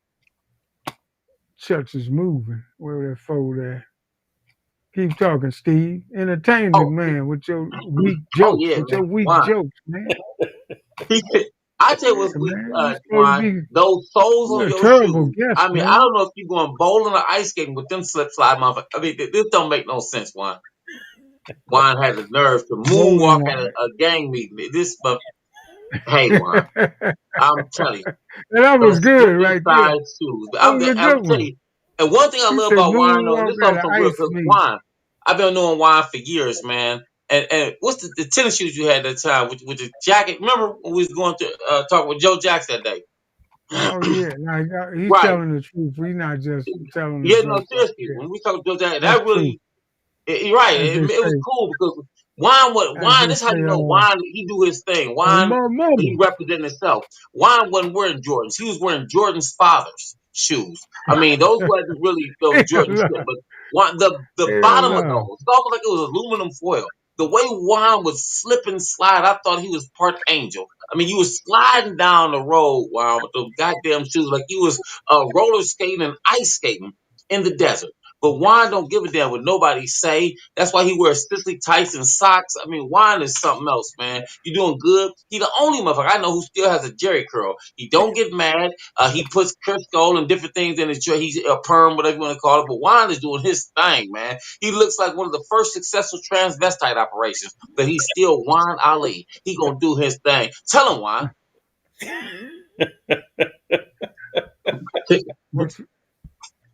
Church is moving. Where that folder at? Keep talking, Steve. Entertain the Oh, man with your weak jokes. yeah, With your man. weak Why? jokes, man. I tell you what's Yeah, weak, man. You're supposed to Juan. be Those soles you're on a your terrible shoes. guest, I mean, I man. don't know if you're going bowling or ice skating with them slip slide motherfuckers. I mean, this don't make no sense, Juan. Juan has the nerve to moonwalk at a gang meeting. Hey, Juan, I'm telling you. That was Those good slippery right there. side shoes. That was a I'm good telling one. you. And one thing I He love said about Juan, though, and moonwalk this at comes an from real, ice because meet. Juan, I've been knowing Juan for years, man. And what's the tennis shoes you had at that time with the jacket? Remember when we was going to talk with Joe Jackson that day? Oh yeah, now he's Right. telling the truth. He's not just telling the Yeah, jokes. no, seriously. When we talk to Joe Jackson, That's that true. really, you're right. As It they was say, cool because Juan, this is how you know Juan, he do his thing. Juan, my mama. he represented himself. Juan wasn't wearing Jordans. He was wearing Jordan's father's shoes. I mean, those wasn't really those Jordan shit, but the bottom of those, it's almost like it was aluminum foil. The way Juan would slip and slide, I thought he was part angel. I mean, you was sliding down the road, Juan, with those goddamn shoes like he was roller skating and ice skating in the desert. But Juan don't give a damn what nobody say. That's why he wears Sisley tights and socks. I mean, Juan is something else, man. You doing good. He the only motherfucker I know who still has a Jerry curl. He don't get mad. He puts Crisco and different things in his Jerry. He's a perm, whatever you want to call it. But Juan is doing his thing, man. He looks like one of the first successful transvestite operations. But he's still Juan Ali. He gonna do his thing. Tell him, Juan.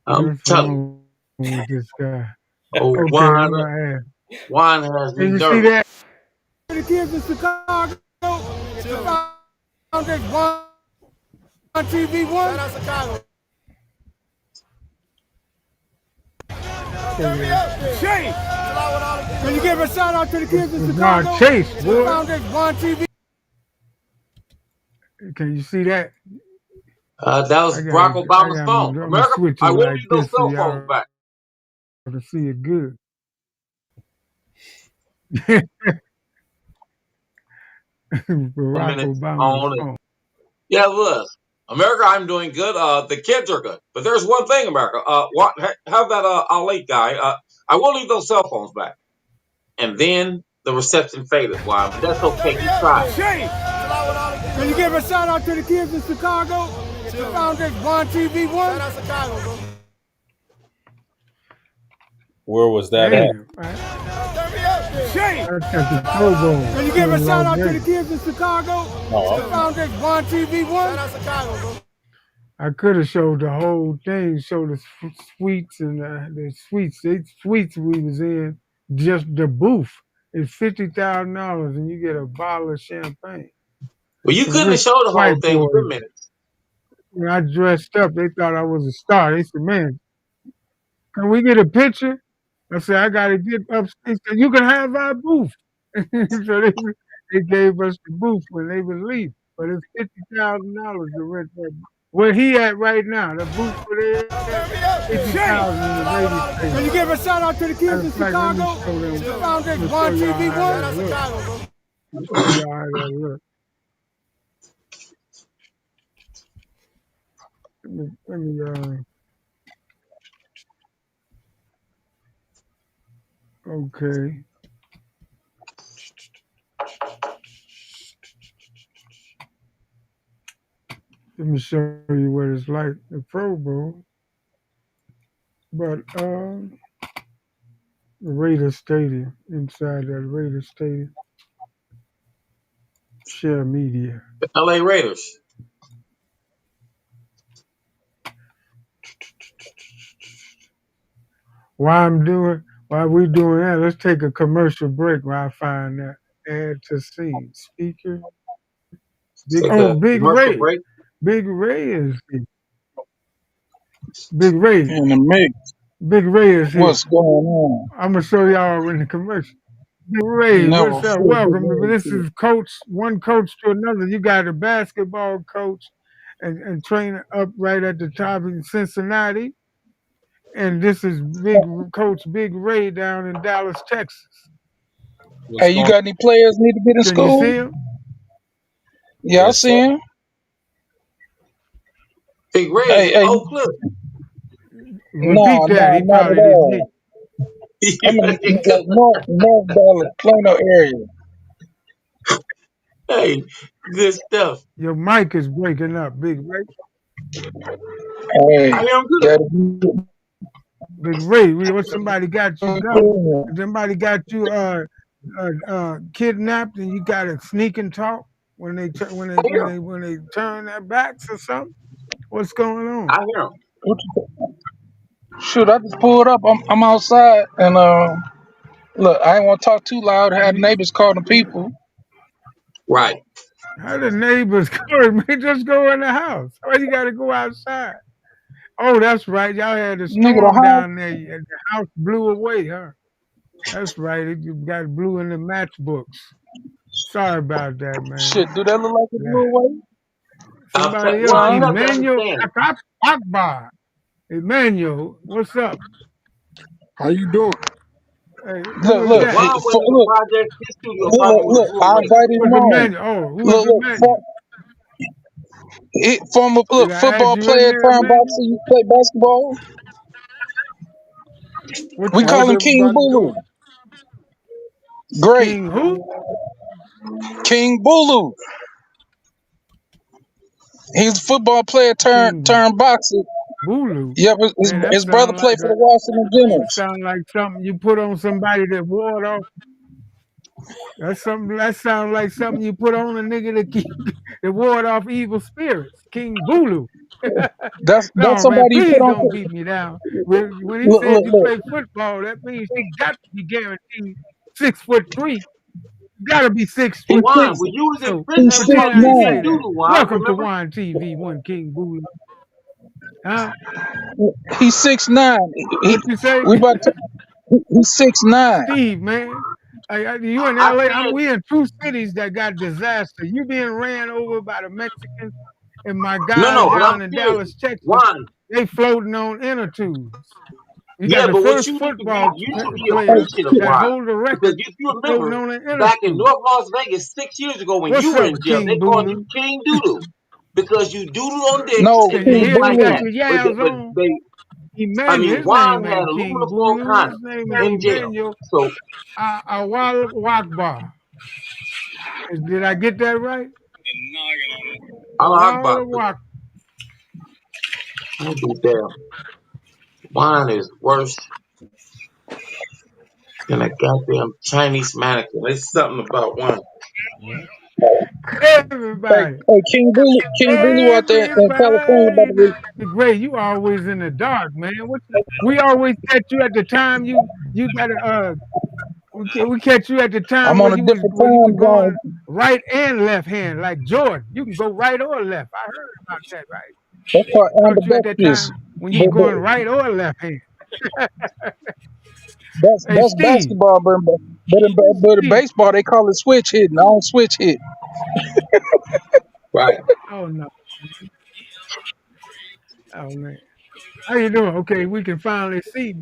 I'm telling you. With this guy. Oh, Okay, Juan has me Can you see nervous. that? The kids in Chicago, found this one on TV1. Chicago there. Chase! Can you give a shout out to the kids in Lamar Chicago? Chase, The boy. foundation, One TV. Can you see that? That was I Barack gotta, Obama's phone. I'm gonna America, switch I it will like need those this so cell phones y'all back. can see it good. Barack Minutes Obama's on it. phone. Yeah, it was. America, I'm doing good. The kids are good. But there's one thing, America. Have that late guy. I will leave those cell phones back. And then the reception faded. Why? But that's okay. You tried. Chase! Can you give a shout out to the kids in Chicago? The foundation, One TV One. Shout out Chicago, bro. Where was that at? Damn, man. Chase! That's at the Pro Bowl Can you give a in shout Las out to the Vegas. kids in Chicago? Oh, The foundation, One TV One. Shout out Chicago, bro. I could have showed the whole thing, showed the suites and the suites. The suites we was in, just the booth is $50,000 and you get a bottle of champagne. Well, you Some couldn't rich show the whole white thing with boys. the minutes. When I dressed up, they thought I was a star. They said, "Man, can we get a picture?" I said, "I got to get up." They said, "You can have our booth." So they gave us the booth when they was leaving. But it's $50,000 to rent that. Where he at right now? The booth where they at? 50,000 in the radio Can station. you give a shout out to the Matter kids in of fact, let me Chicago? show them. The I'm foundation, gonna One show y'all TV how One. that look. Chicago, bro. Show y'all how that look. Let me okay. Let me show you what it's like the Pro Bowl. But the Raiders Stadium, inside that Raiders Stadium, share media. The LA Raiders. While we doing that, let's take a commercial break while I find that. Add to scene. Speaker. Take a Big commercial Ray. break. Big Ray is here. Big Ray. In the mix. Big Ray is here. What's going on? I'm gonna show y'all in the commercial. Big Ray, Never what's up? felt Welcome. the This is one coach to another. You got a basketball coach and trainer up right at the top in Cincinnati. And this is Coach Big Ray down in Dallas, Texas. Hey, you got any players need to get in Can school? you see him? Yeah, I see him. Big Ray Hey, is hey, Oak Cliff. Repeat that. He not probably at didn't all. hear. I'm in like North Dallas, Plano area. Hey, good stuff. Your mic is breaking up, Big Ray. Hey, I am good. Big Ray, what somebody got you got? Somebody got you kidnapped and you got to sneak and talk when they turn their backs or something? What's going on? I hear him. Shoot, I just pulled up. I'm outside and look, I ain't want to talk too loud. Had neighbors call the people. Right. How the neighbors call me? Just go in the house. Why you got to go outside? Oh, that's right. Y'all had a storm down there. And the house blew away, huh? That's right. It got blew in the matchbooks. Sorry about that, man. Shit, do that look like it blew away? Somebody else, Emmanuel Akbar. Emmanuel, what's up? How you doing? Hey, Look, I invited him on. Oh, who is Emmanuel? Former football player turned boxer. You play basketball? We call him King Bulu. Great. King who? King Bulu. He's a football player turned boxer. Bulu. Yep, his brother played for the Washington Generals. Sound like something you put on somebody that ward off. That sounds like something you put on a nigga that ward off evil spirits. King Bulu. That's no, somebody man, please put on. Don't beat me down. When he said you play football, that means he got to be guaranteed 6'3". Gotta be 6 foot. Juan, when you was in prison, He's everybody 6'9". used to do the Juan. Welcome to Juan TV, one King Bulu. Huh? He's 6'9". What you say? We about to, He's 6'9". Steve, man. You in I LA? said We in two cities that got disaster. You being ran over by the Mexicans, and my no, guys but I'm down in serious. Dallas, Texas, Why? they floating on inner tubes. You got Yeah, the but what first you need to be, football you should be player appreciative, that Ron. hold the Because record if you floating remember, on an inner back in tube. North Las Vegas 6 years ago when What's you were up, in jail, they King called you Bulu? King Doodoo. Because you doodled on dicks No, and Can you King things hear? You like got Bulu. that. your But yams but on? they, I Emmanuel. mean, His name Ron had ain't aluminum King foil Bulu. His condoms name is in jail. Emmanuel So Awal Wakbar. Did I get that right? Allah Awal Akbar. Wakbar. I'll be damn. Wine is worse than a goddamn Chinese mannequin. There's something about wine. Hey, Everybody. hey, King Bulu out there in California about Everybody. to Ray, you always in the dark, man. We always catch you at the time you gotta we catch you at the time I'm on a different where you was time going zone. right and left hand like Jordan. You can go right or left. I heard about that, right? That's called Caught you at that ambidextrous. time when you was But, going but right or left hand. Hey that's Steve. basketball, but in Steve. baseball they call it switch hitting. I don't switch hit. Right. Oh no. Oh man. How you doing? Okay, we can finally see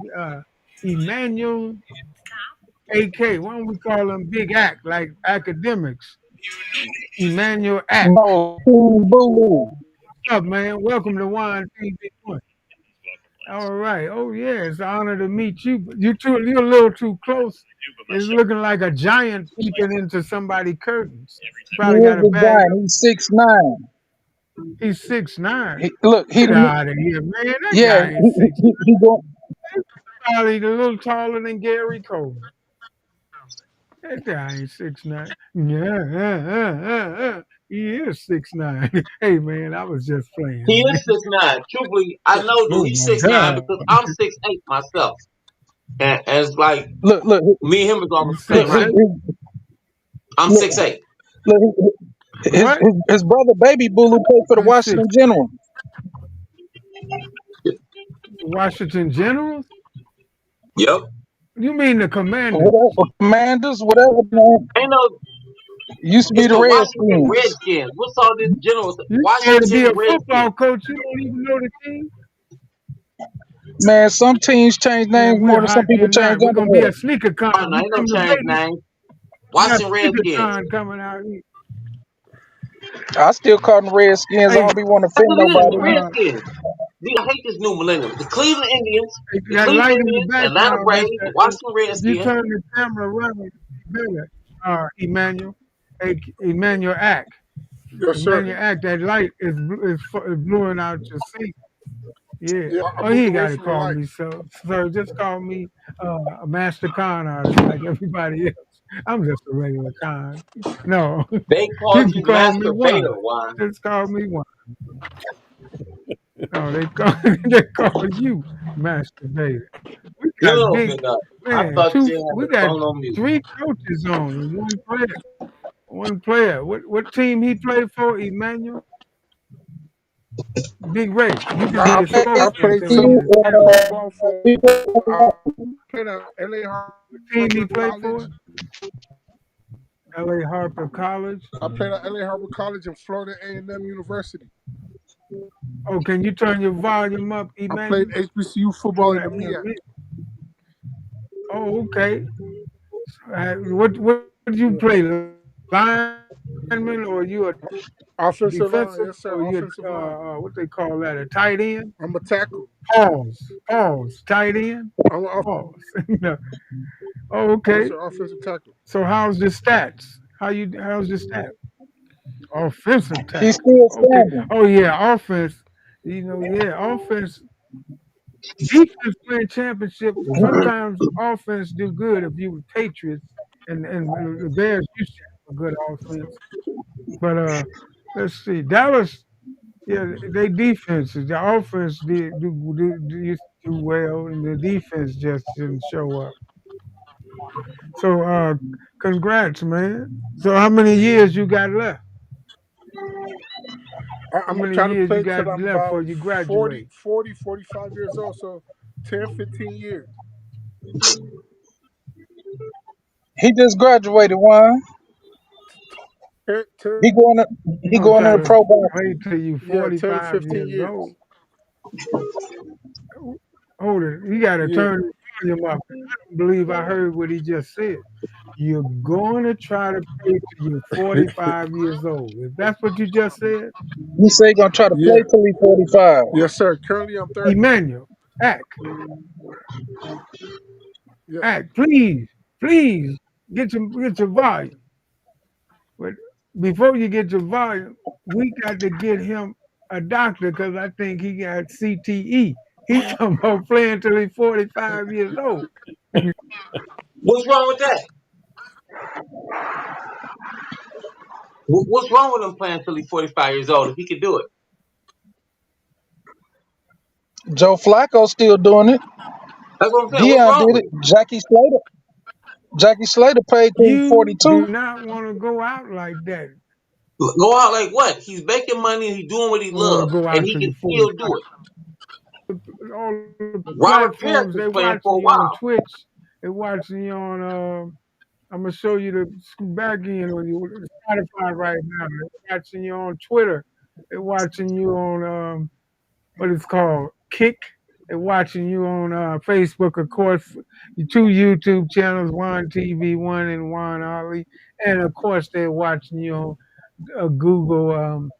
Emmanuel AK. Why don't we call him Big Act like academics? Emmanuel Act. No, King Bulu. What's up, man? Welcome to Wine TV. All right. Oh yeah, it's an honor to meet you. You're a little too close. It's looking like a giant peeking into somebody's curtains. He Probably is got a a bag giant. up. He's 6'9". He's 6'9". Look, Get out of here, man. That yeah, guy ain't 6'9". he go. He's probably a little taller than Gary Cole. That guy ain't 6'9". Yeah, he is 6'9". Hey man, I was just He playing, man. is 6'9". Truthfully, I know Oh dude, he's my 6'9" God. because I'm 6'8" myself. And it's like Look, me and him is You almost the same height. 6'8"? I'm look, 6'8". look, What? his brother Baby Bulu played for the He's six. Washington Generals. Washington Generals? Yep. You mean the Commanders? Whatever, Commanders, whatever, man. Ain't no, Used to be it's the the Washington Redskins. Redskins. What's all this general? You supposed to be Washington a football Redskins. coach. You don't even know the team. Man, some teams change names Man, we're more than some people hyping change tonight. We're gonna be underwear. a sneaker con. Oh, no, You ain't no come to change Vegas, name. we got Washington sneaker Redskins. con coming out here. I still call them Redskins. I Hey, don't be want to That's offend what it is. so The nobody. Redskins. I hate this new millennium. The Cleveland Indians, the that Cleveland light in the Indians, Atlanta background, Braves, Mister. the Washington If you Redskins. turn the camera around, it's better. Emmanuel, hey, Emmanuel Act. Yes, sir. Emmanuel Act. That light is blowing out your seat. Yeah. Yeah, I Oh, he moved ain't away got to from the call light. me so. Sir, just call me a master con artist like everybody else. I'm just a regular con. No, They called you can you call me Master one. Vader, Juan. Just call me one. No, they call they call you Master Vader. We got No, big big up. I man. thought you had We the got phone on mute. 3 coaches on and 1 player. 1 player. What team he played for? Emmanuel. Big Ray. You can be I, the I, I spokesman played till we get some his camera. football for. I played at LA What team he Harbor played for? College. L.A. Harper College. I played at LA Harbor College and Florida A&M University. Oh, can you turn your volume up, I played Emmanuel? HBCU football in the MEAC. Oh, okay. What did you play? Lineman, or you a Offensive line, defensive, yes, sir. or you Offensive line. what they call that, a tight end? I'm a tackle. Pause. Tight end. I'm an Pause. No. Oh, yes, okay. sir. Offensive tackle. So how's the stats? How's the stats? Offensive He's tackle. still Okay. standing. Oh yeah, offense. Offense. Defense win championship. Sometimes offense do good if you were Patriots and the Bears used to have a good offense. But let's see, Dallas. Yeah, they defenses. The offense used to do well, and the defense just didn't show up. So congrats, man. So how many years you got left? How I'm going to many try to years you play got till I'm left before about you 40, graduate? 45 years old. So 10, 15 years. He just graduated. One. He going. To, You he gonna going try into to pro boxing. play till you 45 years old. Hold it. You gotta turn the volume up. I don't believe I heard what he just said. You're going to try to play till you're 45 years old. If that's what you just said, He say he gonna try to play till he 45. Emmanuel, act, act, please, please get your volume. But before you get your volume, we got to get him a doctor because I think he got CTE. He talking about playing till he's 45 years old. What's wrong with that? What's wrong with him playing until he's 45 years old if he could do it? Joe Flacco still doing it. That's what I'm saying. What's Dion wrong did with it. it? Jackie Slater played till he You 42. do not want to go out like that. Go out like what? He's making money and he's doing what he You want to loves, go and out he till can you're still 45. do it. All the Robert Parish platforms, was they playing for watching a you on while. Twitch. They watching you on, I'm going to show you the back end on you, Spotify right now. They're watching you on Twitter. They're watching you on, what it's called, Kick. They're watching you on Facebook, of course, your two YouTube channels, One TV, One and One Ali. And of course, they're watching you on Google,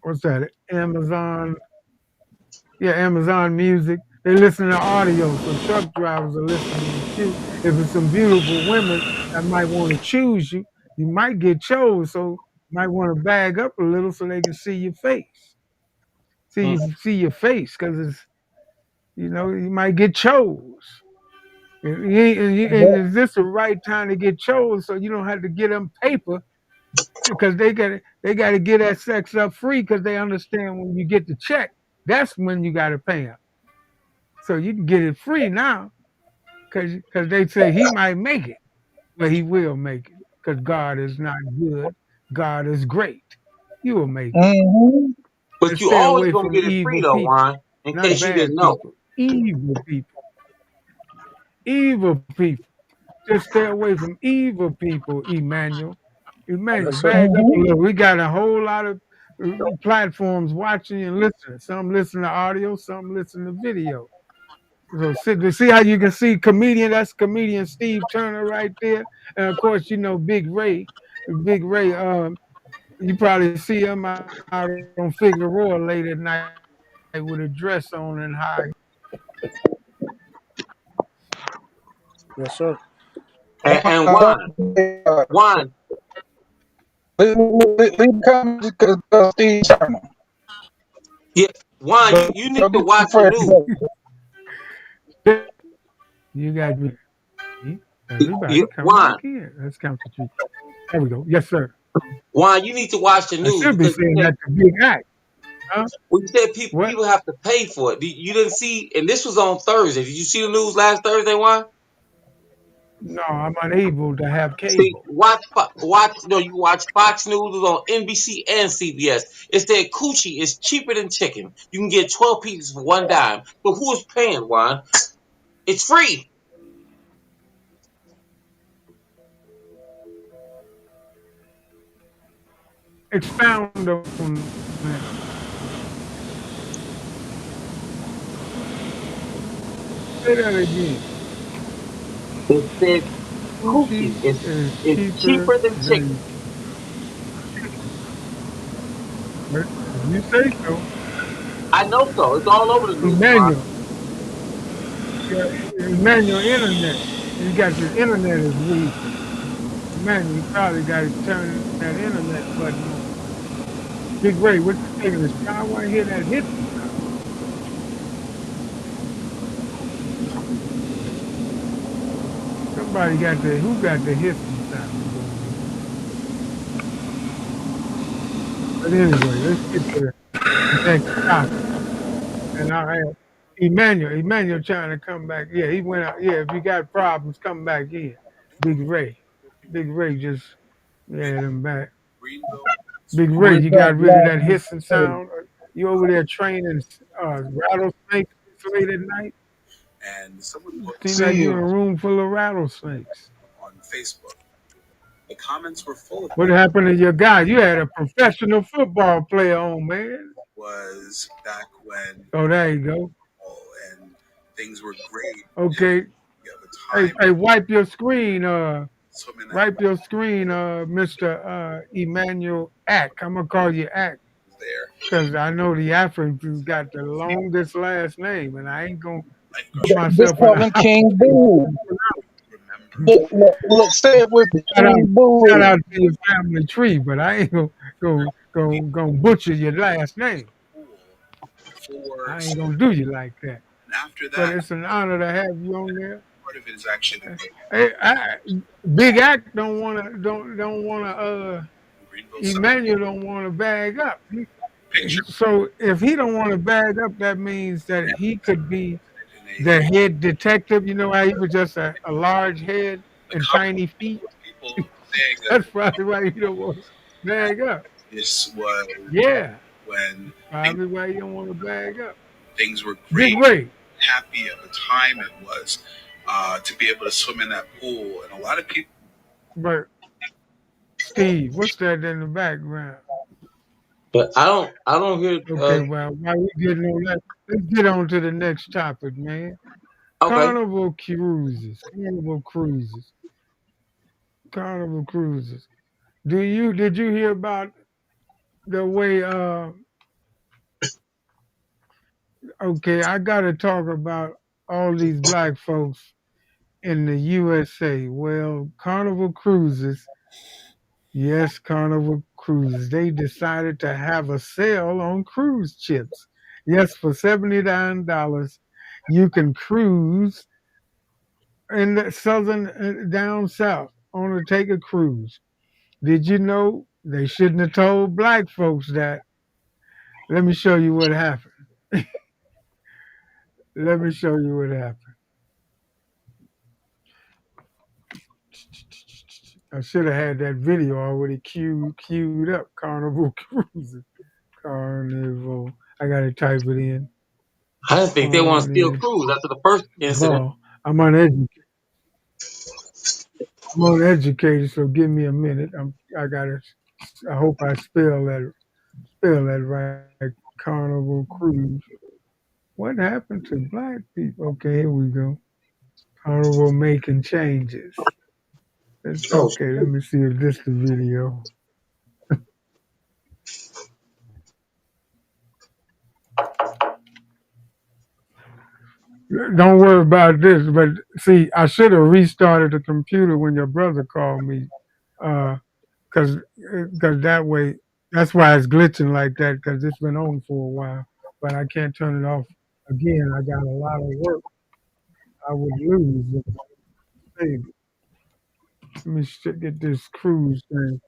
what's that, Amazon. Yeah, Amazon Music. They listen to audio, so truck drivers are listening to you. If it's some beautiful women that might want to choose you, you might get chose. So you might want to bag up a little so they can see your face. See your face, because it's you might get chose. And is this the right time to get chose so you don't have to get them paper because they got to get that sex up free because they understand when you get the check, that's when you got to pay them. So you can get it free now because they say he might make it, but he will make it because God is not good. God is great. You will make it. Mm-hmm. But And you stay always away gonna from get it free evil though, people, Juan. In not case you didn't bad know. people. Evil people. Evil people. Just stay away from evil people, Emmanuel. Emmanuel, Yes, sir. bag up a Mm-hmm. little. We got a whole lot of platforms watching and listening. Some listen to audio, some listen to video. So see how you can see comedian. That's comedian Steve Turner right there, and of course Big Ray. Big Ray. You probably see him out on Figueroa late at night with a dress on and high. And Juan, Leave comments because Steve Turner. yeah, Juan, you need Don't to get too watch the afraid. news. You got me. Everybody come Juan, back in. Let's count the tree. There we go. Yes, sir. Juan, you need to watch the I news should be because saying that to Big Act. Huh? you said What? people have to pay for it. You didn't see, and this was on Thursday. Did you see the news last Thursday, Juan? No, I'm unable to have See, cable. watch. No, you watch Fox News. It was on NBC and CBS. It said coochie is cheaper than chicken. You can get 12 pieces for one dime. So who is paying, Juan? It's free. Expound on that. Say that again. It said coochie Coochie is is cheaper cheaper than chicken. than chicken. But if you say so, I know so. It's all over the news, Juan. Emmanuel, yeah, Emmanuel Internet. You got the internet is weak. Emmanuel, you probably got to turn that internet button on. Big Ray, what you taking a shower? I want to hear that hissing sound. Who got the hissing sound going on? But anyway, let's get to the next topic. And I have Emmanuel trying to come back. Yeah, he went out. Yeah, if you got problems, come back in. Big Ray. Big Ray just had him back. Big Ray, you got rid of that hissing sound. You over there training rattlesnakes this late at night? Seems See like you're in you. a room full of rattlesnakes. What happened to your guy? You had a professional football player on, man. Oh, there you go. Okay. Hey, wipe your screen, Mr. Emmanuel Ack. I'm gonna call you Ack. Because I know the Africans got the longest last name, and I ain't gonna put Just myself in call a him house. King Boo. Look, say it with me. Shout out, King shout Boo. out to your family tree, but I ain't gonna butcher your last name. I ain't gonna do you like that. But it's an honor to have you on there. Hey, Big Act don't wanna Emmanuel don't wanna bag up. So if he don't want to bag up, that means that he could be the head detective. You know how he was just a large head and tiny feet. That's probably why he don't want to bag up. Yeah, probably why you don't want to bag up. Big Ray, but Steve, what's that in the background? But I don't hear. Okay, well, while we getting on that, let's get on to the next topic, man. Okay. Carnival cruises, Carnival cruises, Carnival cruises. Did you hear about the way okay, I gotta talk about all these black folks in the USA. Well, Carnival Cruises, yes, Carnival Cruises, they decided to have a sale on cruise ships. Yes, for $79, you can cruise in the southern down south on to take a cruise. Did you know they shouldn't have told black folks that? Let me show you what happened. Let me show you what happened. I should have had that video already queued up. Carnival Cruises. Carnival. I gotta type it in. I didn't think they want to steal Carnival. crews after the first incident. I'm uneducated. I'm uneducated, so give me a minute. I hope I spell that right. Carnival Cruise. What happened to black people? Okay, here we go. Carnival making changes. Oh, Okay, let me see if this the video. Don't worry about this, but see, I should have restarted the computer when your brother called me, because that way, that's why it's glitching like that, because it's been on for a while, but I can't turn it off again. I got a lot of work I would lose if I saved it. Let me get this cruise thing.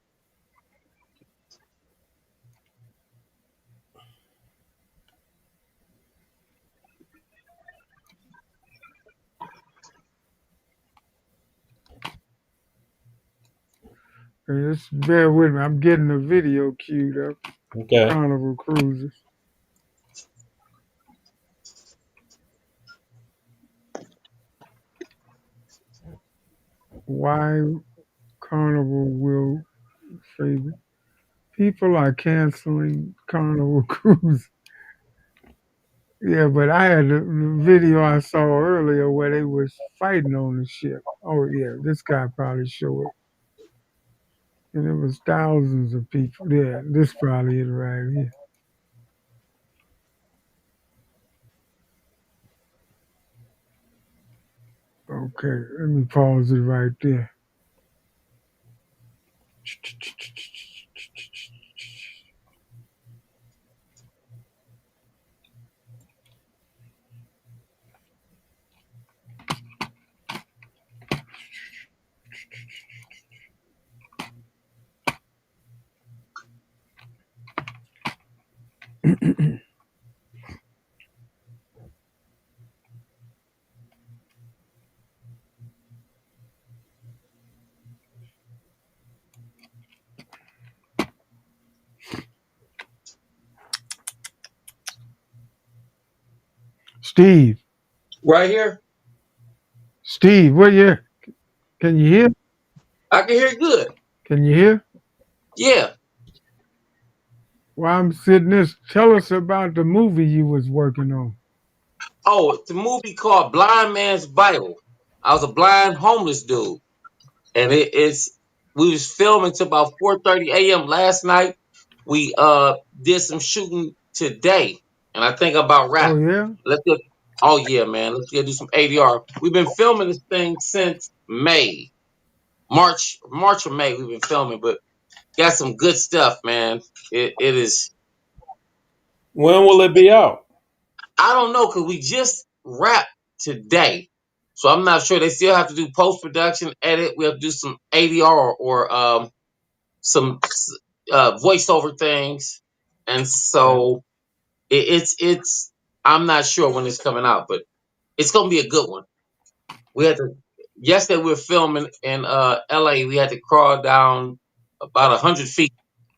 Just bear with me. I'm getting the video queued up. Okay. Carnival Cruises. Why Carnival will favor? People are canceling Carnival Cruise. Yeah, but I had the video I saw earlier where they was fighting on the ship. Oh yeah, this guy probably showed it. And it was thousands of people. Yeah, this probably is right here. Okay, let me pause it right there. Steve, right here. Steve, where you? Can you hear? I can hear good. Can you hear? Yeah. While I'm sitting this, tell us about the movie you was working on. Oh, it's a movie called Blind Man's Bible. I was a blind homeless dude, and we was filming till about 4:30 a.m. last night. We did some shooting today, and I think about Oh wrapping. yeah? Let's get. Oh yeah, man. Let's get do some ADR. We've been filming this thing since May, March or May. We've been filming, but got some good stuff, man. It is. When will it be out? I don't know because we just wrapped today, so I'm not sure. They still have to do post production, edit. We have to do some ADR or some voiceover things, and Yeah. so it's. I'm not sure when it's coming out, but it's gonna be a good one. We had to yesterday we were filming in LA. We had to crawl down about 100 feet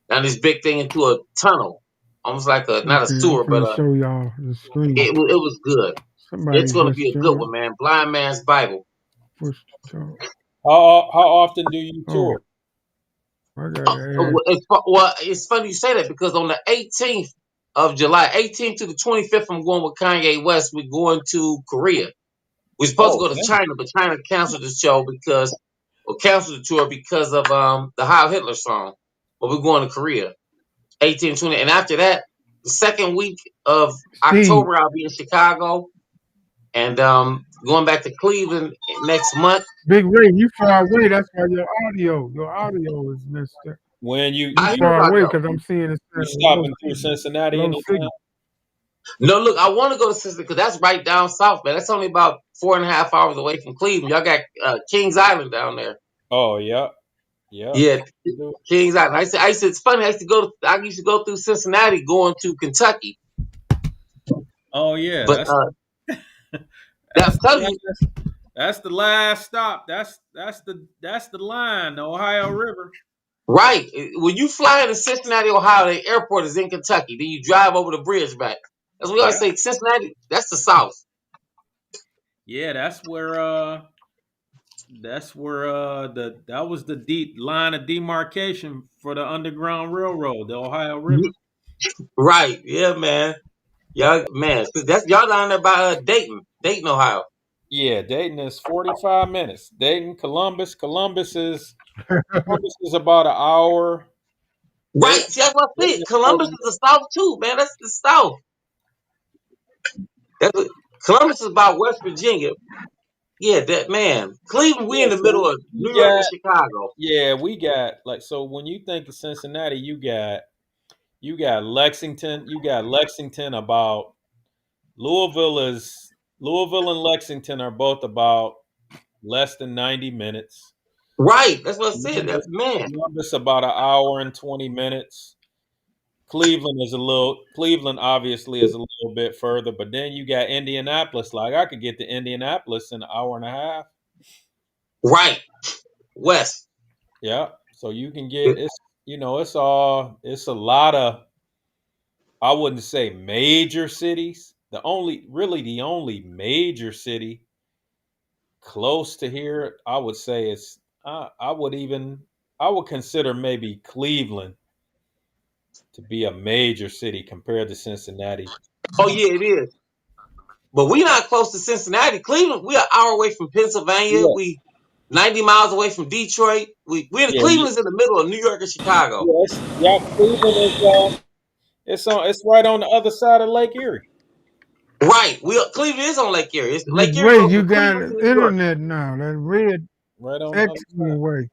down this big thing into a tunnel, almost like a not a Okay, I'm sewer, but finna show y'all the screen. it was good. It's Somebody gonna just be a good joined. one, man. Blind Man's Bible. Push the talk. How often do you Oh, tour? I gotta add. It's funny you say that because on the 18th of July, 18th to the 25th, I'm going with Kanye West. We're going to Korea. We're supposed to Oh, go to man. China, but China canceled the show canceled the tour because of the Heil Hitler song. But we're going to Korea, 18, 20, and after that, the second week of Steve, October, I'll be in Chicago, and going back to Cleveland next month. Big Ray, you far away. That's why your audio is messed up. When You I hear far about away though. because I'm seeing it's you low stopping through signal. Cincinnati Low anytime? signal. No, look, I want to go to Cincinnati because that's right down south, man. That's only about 4.5 hours away from Cleveland. Y'all got Kings Island down there. Oh, yeah. Yeah. Yeah, You do. Kings Island. It's funny. I used to go through Cincinnati going to Kentucky, Oh, yeah. but That's I'm telling you, that's the last stop. That's the line, the Ohio River. right when you fly into Cincinnati, Ohio, the airport is in Kentucky. Then you drive over the bridge back. That's what we always Yeah. say. Cincinnati, that's the South. Yeah, that was the deep line of demarcation for the Underground Railroad, the Ohio River. Right? Yeah, man. Y'all, man, that's y'all down there by Dayton, Ohio. Yeah, Dayton is 45 minutes. Dayton, Columbus. Columbus is about an hour. Right? See, that's what I Dayton said. is Columbus 40 is the South too, man. That's the South. Columbus is about West Virginia. Yeah, that man. Cleveland, we in Yeah, the so middle of we New York and got Chicago. we got like so when you think of Cincinnati, you got Lexington, about Louisville and Lexington are both about less than 90 minutes. Right. That's what I said. That Columbus, man. Columbus about an hour and 20 minutes. Cleveland obviously is a little bit further, but then you got Indianapolis. Like I could get to Indianapolis in an hour and a half. Right. West. Yeah. So you can get it's a lot of, I wouldn't say major cities. The only major city close to here, I would say is I would consider maybe Cleveland to be a major city compared to Cincinnati. Oh yeah, it is. But we not close to Cincinnati. Cleveland, we are an hour away from Pennsylvania. Yeah, We 90 miles away from Detroit. yeah, Cleveland's in the middle of New York and Chicago. Cleveland is it's right on the other side of Lake Erie. Right. Cleveland is on Lake Erie. Big Lake Erie Ray, goes you from got Cleveland to New York. internet now. That red Right on the other side. expressway.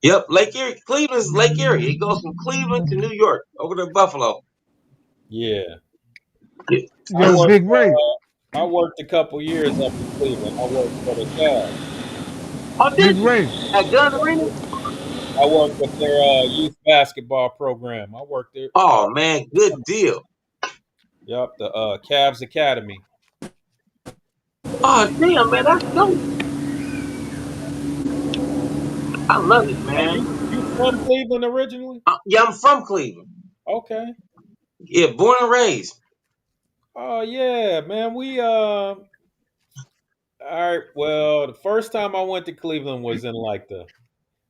Yep, Lake Erie. Cleveland is Lake Erie. It goes from Cleveland to New York over to Buffalo. Yeah. Yeah. Yo, Big Ray. I worked a couple years up in Cleveland. I worked for the Cavs. Oh, Big did you? Ray. At Gun Arena? I worked with their youth basketball program. I worked there. Oh man, good deal. Yep, the Cavs Academy. Oh damn, man, that's dope. I love it, man. You from Cleveland originally? Yeah, I'm from Cleveland. Okay. Yeah, born and raised. Oh yeah, man. All right. Well, the first time I went to Cleveland was in like the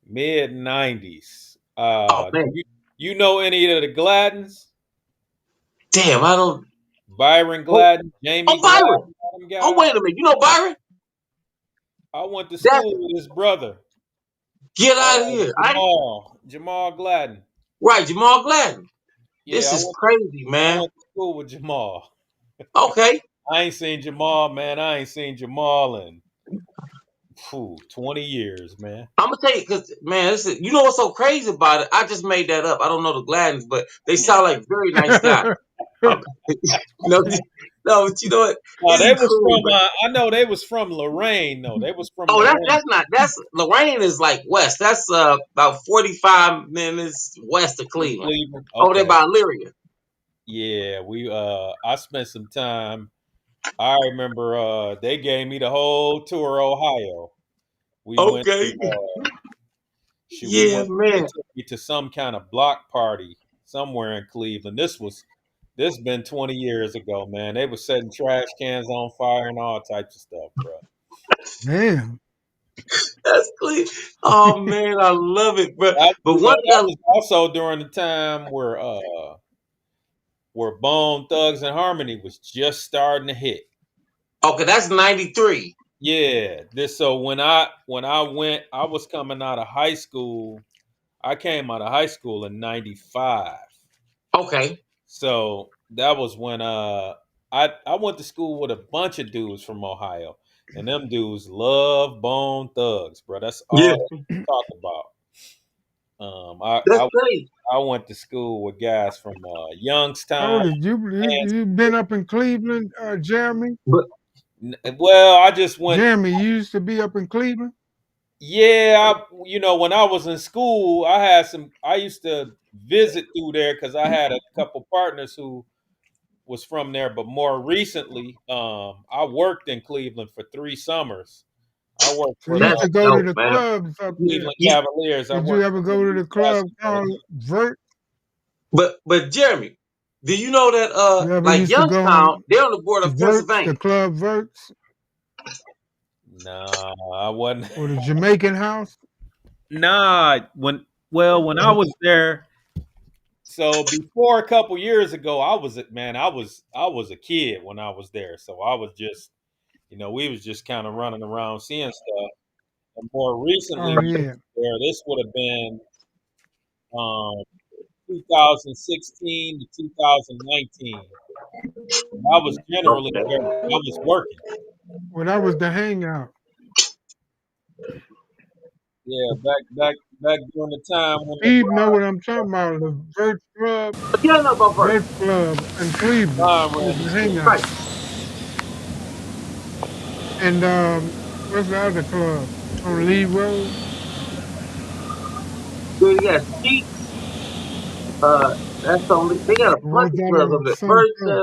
mid '90s. Oh man, You know any of the Gladdens? damn, I don't. Byron Oh, Gladden, Jamie oh Byron. Gladden, all them Oh guys. wait a minute, you know Byron? I went to That school with his brother, get out of here. Jamal Gladden. Right, Jamal Gladden. Yeah, This is crazy, I man. went to school with Jamal. Okay. I ain't seen Jamal, man. I ain't seen Jamal in 20 years, man. I'm gonna tell you, cause man, you know what's so crazy about it? I just made that up. I don't know the Gladdens, but they sound like very nice guys. Okay. no, no, but you know what? They It's was cool, from. but I know they was from Lorraine. though. They was from oh, Lorraine. that's Lorraine is like west. That's about 45 minutes west of Cleveland. Cleveland. Over there Okay. by Elyria. Yeah, I spent some time. I remember they gave me the whole tour of Ohio. We went Okay. to Yeah, they man. took me to some kind of block party somewhere in Cleveland. This been 20 years ago, man. They were setting trash cans on fire and all types of stuff, bro. Damn. That's clean. Oh man, I love it, bro. That, But you one know, thing that was also during the time where Bone Thugs and Harmony was just starting to hit. okay, that's 93. Yeah. So when I went, I was coming out of high school. I came out of high school in '95. Okay. So that was when I went to school with a bunch of dudes from Ohio. And them dudes love Bone Thugs, bro. That's Yeah, all they talk about. that's great. I went to school with guys from Oh, Youngstown. did you been up in Cleveland, Jeremy? But Well, I just went. Jeremy, you used to be up in Cleveland? Yeah, when I was in school, I used to visit through there because I had a couple partners who was from there. But more recently, I worked in Cleveland for 3 summers. I worked So for you used that's to the go to dope, the man. clubs up there. Cleveland Cavaliers. I Did you worked ever for go to the the club basketball called team. Vert? But Jeremy, do you know that You ever like used to go Youngstown, on they're on the border of Verts, the Pennsylvania. club Verts, Nah, I wasn't. or the Jamaican House? Nah, when I was there, so before a couple years ago, I was a kid when I was there. So I was just, we was just kind of running around seeing stuff. And more recently, Oh yeah. this would have been um 2016 to 2019. I was generally Okay. there. I was working. Well, that was the hangout. Yeah, back during the time when Steve know what I'm talking about. The Vert Club, Yeah, I know about first. Vert Club in Cleveland Ron was ran the the show. hangout. Right. And what's the other club on Lee Road? Then you got Sheets. That's only they got a The bunch ones of down clubs on over there. Sun First, Hill.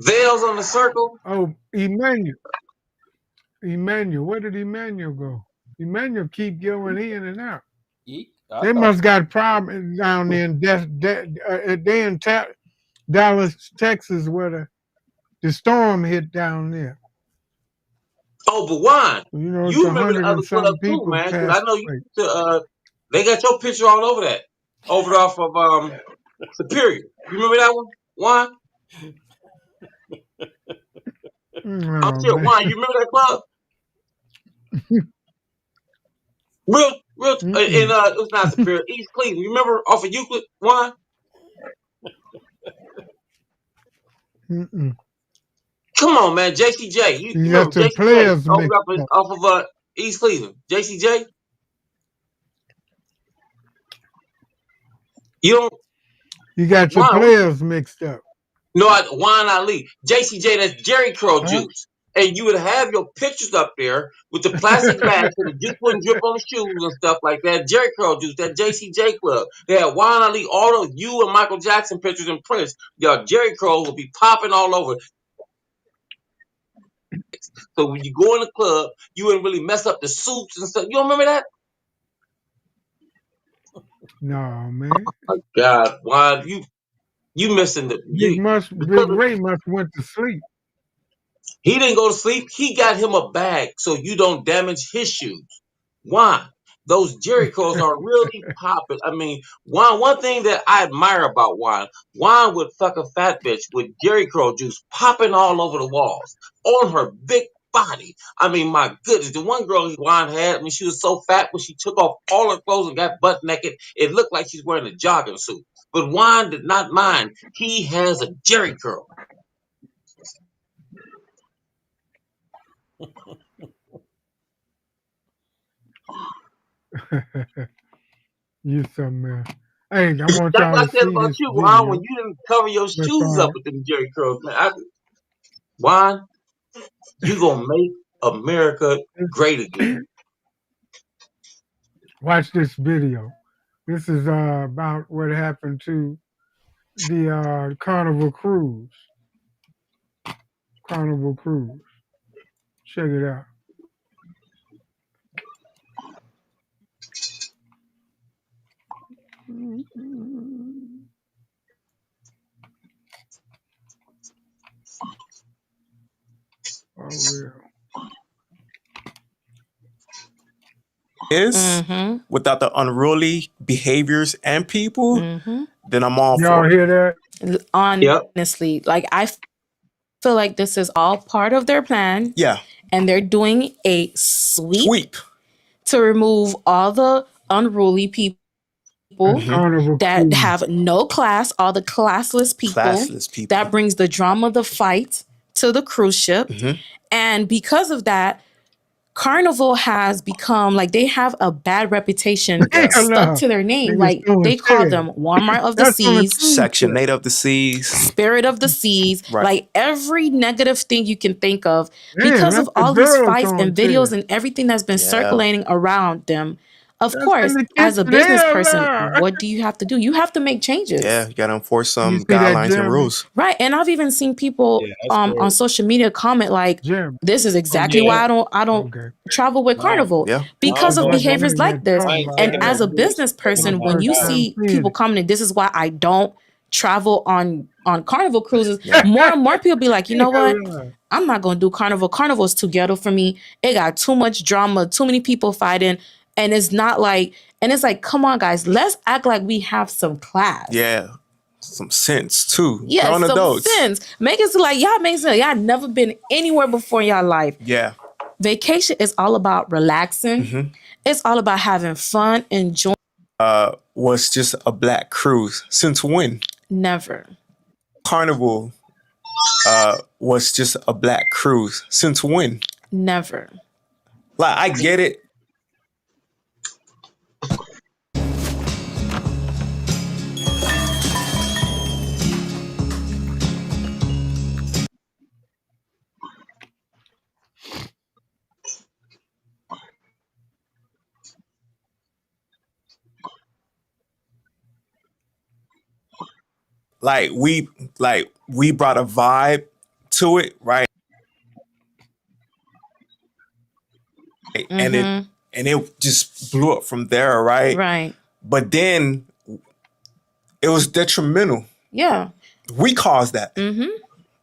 Vales on the Circle. Oh, Emmanuel. Where did Emmanuel go? Emmanuel keep going in and out. I They thought must got a problem down there in Dallas, Texas, where the storm hit down there. Oh, but Juan, You know, it's you remember the 100 other and club something too, people man? Because I passed know you. away. They got your picture all over that, over off of Superior. You remember that one, Juan? I'm Oh, sure, man. Juan. You remember that club? Real, in it was not Superior, East Cleveland. You remember off of Euclid, Juan? Mm-mm. Come on, man, JCJ. You You got remember the JCJ players mixed up. off of East Cleveland? JCJ. You don't, You got your Juan. players mixed up. No, Juan Ali. JCJ, that's Jerry Curl Huh? juice. And you would have your pictures up there with the plastic bags so the juice wouldn't drip on the shoes and stuff like that. Jerry Curl juice, that JCJ club. They had Juan Ali, all of you and Michael Jackson pictures and prints. Your Jerry Curl will be popping all over. So when you go in the club, you wouldn't really mess up the suits and stuff. You don't remember that? No, man. Oh, God, Juan, you missing the Big because Ray must went to sleep. He didn't go to sleep. He got him a bag so you don't damage his shoes. Why? Those Jerry curls are really popping. I mean, one thing that I admire about Juan would fuck a fat bitch with Jerry curl juice popping all over the walls on her big body. I mean, my goodness, the one girl Juan had, I mean, she was so fat when she took off all her clothes and got butt naked, it looked like she's wearing a jogging suit. But Juan did not mind. He has a Jerry curl. You something else. Hey, I want That's y'all what I to said see about this you, Juan, video. when you didn't cover your But shoes up with them Jerry curls, man. Juan, you gonna make America great again. watch this video. This is about what happened to the Carnival Cruise. Carnival Cruise. Check it out. Oh, real. Is without the unruly behaviors and people, then I'm all Y'all for it. hear that? Honestly, like I feel like this is all part of their plan. Yeah. And they're doing a sweep to remove all the unruly people that have no class, all the classless people. That brings the drama, the fight to the cruise ship. And because of that, Carnival has become like they have a bad reputation stuck to their name. Like they call them Walmart of the Seas, Section 8 of the Seas, Spirit of the Seas, Right. like every negative thing you can think of Damn, because that's of the all these girls fights on and videos and everything that's been Yeah. circulating around them. Of That's course, in the as a kitchen. business Hell person, no. what do you have to do? You have to make changes. Yeah, you gotta enforce some You see that, guidelines and Jeremy? rules. Right. And I've even seen people that's on great. social media comment like, Jeremy. this is exactly yeah. why I don't Okay. travel with Carnival Yeah. because of That's the behaviors one like that this. talk I ain't about And taking that. as a no cruise business for the person, when first you First time. time see seeing people it. commenting, this is why I don't travel on Carnival cruises, more and more people be like, you know what? Hell no. I'm not gonna do Carnival. Carnival is too ghetto for me. It got too much drama, too many people fighting, and it's not like. And it's like, come on, guys, let's act like we have some class. Yeah. Some sense too. Yeah, Grown some adults. sense. Make it so like y'all make sense. Y'all never been anywhere before in y'all life. Yeah. Vacation is all about relaxing. It's all about having fun, enjoying. Was just a black cruise. Since when? Never. Carnival was just a black cruise. Since when? Never. Like, I get it. Like we brought a vibe to it, right? And it just blew up from there, right? Right. But then it was detrimental. Yeah. We caused that.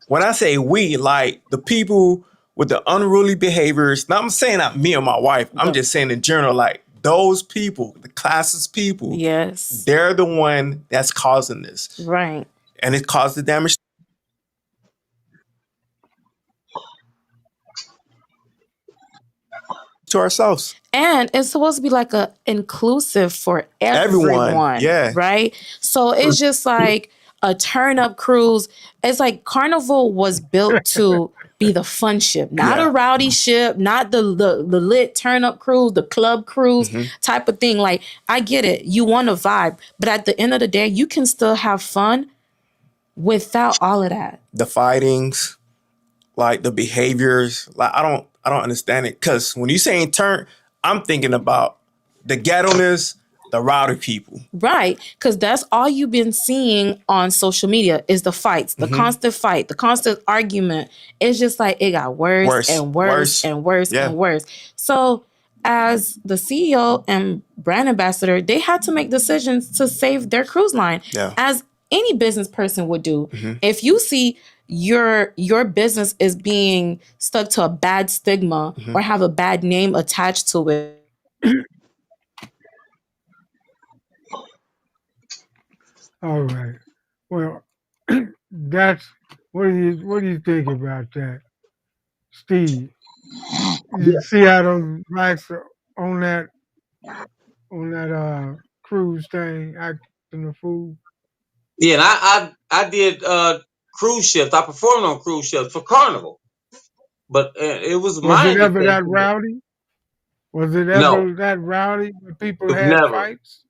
When I say we, like the people with the unruly behaviors, now I'm saying not me or my wife, I'm just saying in general, like those people, the classist people, yes, they're the one that's causing this. Right. And it caused the damage to ourselves. And it's supposed to be like a inclusive for everyone. Yeah. Right. So it's just like a turn up cruise. It's like Carnival was built to be the fun ship, not a rowdy ship, not the lit turn up cruise, the club cruise type of thing. Like, I get it. You want a vibe, but at the end of the day, you can still have fun without all of that. The fightings, like the behaviors, like I don't understand it. Cause when you saying turn, I'm thinking about the ghetto-ness, the rowdy people. Right. Because that's all you've been seeing on social media is the fights, the constant fight, the constant argument. It's just like it got worse and worse and worse and worse. So as the CEO and brand ambassador, they had to make decisions to save their cruise line. Yeah. As any business person would do. If you see your business is being stuck to a bad stigma or have a bad name attached to it. All right. Well, that's what do you think about that, Steve? You see how those blacks are on that cruise thing acting a fool? Yeah, and I did cruise ships. I performed on cruise ships for Carnival, but it was Was my it ever that indication that rowdy? Was it no, ever that rowdy when people it was had never. fights?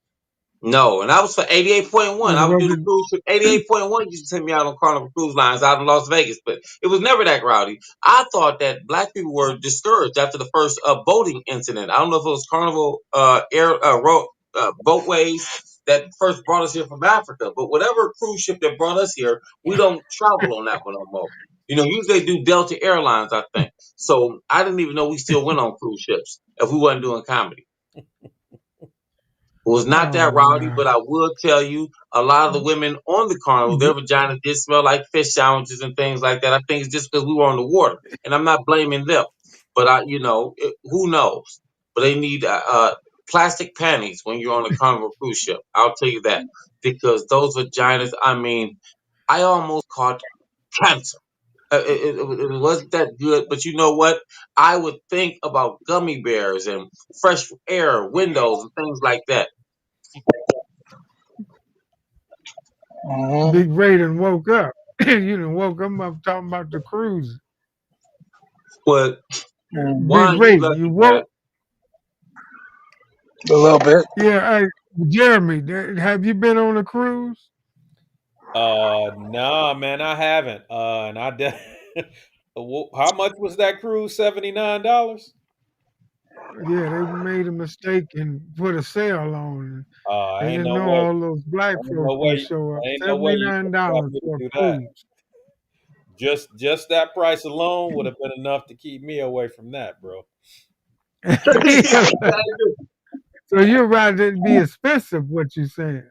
No, and I was for 88.1. I would Was do the it? cruise ship. 88.1 used to send me out on Carnival Cruise Lines out in Las Vegas, but it was never that rowdy. I thought that black people were discouraged after the first boating incident. I don't know if it was Carnival boatways that first brought us here from Africa, but whatever cruise ship that brought us here, we don't travel on that one no more. You know, usually they do Delta Airlines, I think. So I didn't even know we still went on cruise ships if we wasn't doing comedy. It was not Oh that rowdy, wow! but I will tell you, a lot of the women on the Carnival, their vagina did smell like fish sandwiches and things like that. I think it's just because we were on the water, and I'm not blaming them. But who knows? But they need plastic panties when you're on a Carnival cruise ship. I'll tell you that because those vaginas. I mean, I almost caught cancer. It wasn't that good, but you know what? I would think about gummy bears and fresh air, windows, and things like that. Big Ray done woke up. You done woke him up talking about the cruise. But Big Juan, Ray, you you lucky, man. woke? A little bit. Yeah. Hey, Jeremy, have you been on a cruise? No, man, I haven't. And how much was that cruise? $79. Yeah, they made a mistake and put a sale on, and Ain't you no know way. all those black Ain't folks no gonna way. show up. Ain't no way you gonna tell $79 me to for a do that. cruise. Just that price alone would have been enough to keep me away from that, bro. So you'd rather it be expensive? What you saying?